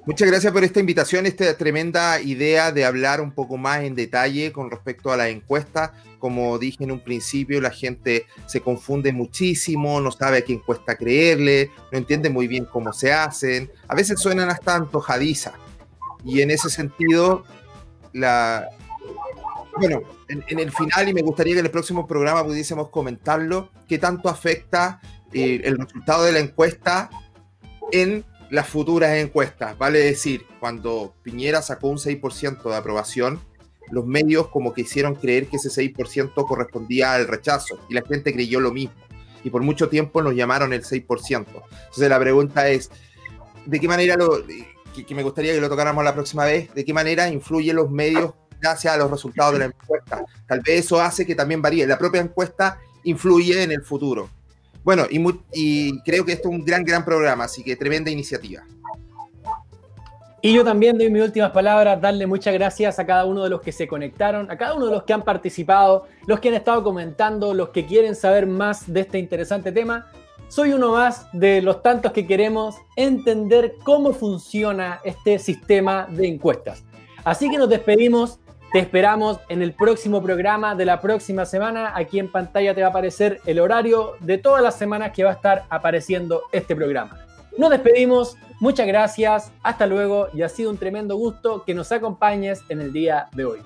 muchas gracias por esta invitación, esta tremenda idea de hablar un poco más en detalle con respecto a las encuestas. Como dije en un principio, la gente se confunde muchísimo, no sabe a qué encuesta creerle, no entiende muy bien cómo se hacen, a veces suenan hasta antojadizas. Y en ese sentido, bueno, en el final, y me gustaría que en el próximo programa pudiésemos comentarlo, qué tanto afecta el resultado de la encuesta en las futuras encuestas. Vale decir, cuando Piñera sacó un 6% de aprobación, los medios como que hicieron creer que ese 6% correspondía al rechazo, y la gente creyó lo mismo. Y por mucho tiempo nos llamaron el 6%. Entonces la pregunta es, ¿de qué manera que me gustaría que lo tocáramos la próxima vez, de qué manera influyen los medios gracias a los resultados de la encuesta? Tal vez eso hace que también varíe. La propia encuesta influye en el futuro. Bueno, y creo que esto es un gran programa, así que tremenda iniciativa. Y yo también doy mis últimas palabras, darle muchas gracias a cada uno de los que se conectaron, a cada uno de los que han participado, los que han estado comentando, los que quieren saber más de este interesante tema. Soy uno más de los tantos que queremos entender cómo funciona este sistema de encuestas. Así que nos despedimos. Te esperamos en el próximo programa de la próxima semana. Aquí en pantalla te va a aparecer el horario de todas las semanas que va a estar apareciendo este programa. Nos despedimos, muchas gracias, hasta luego y ha sido un tremendo gusto que nos acompañes en el día de hoy.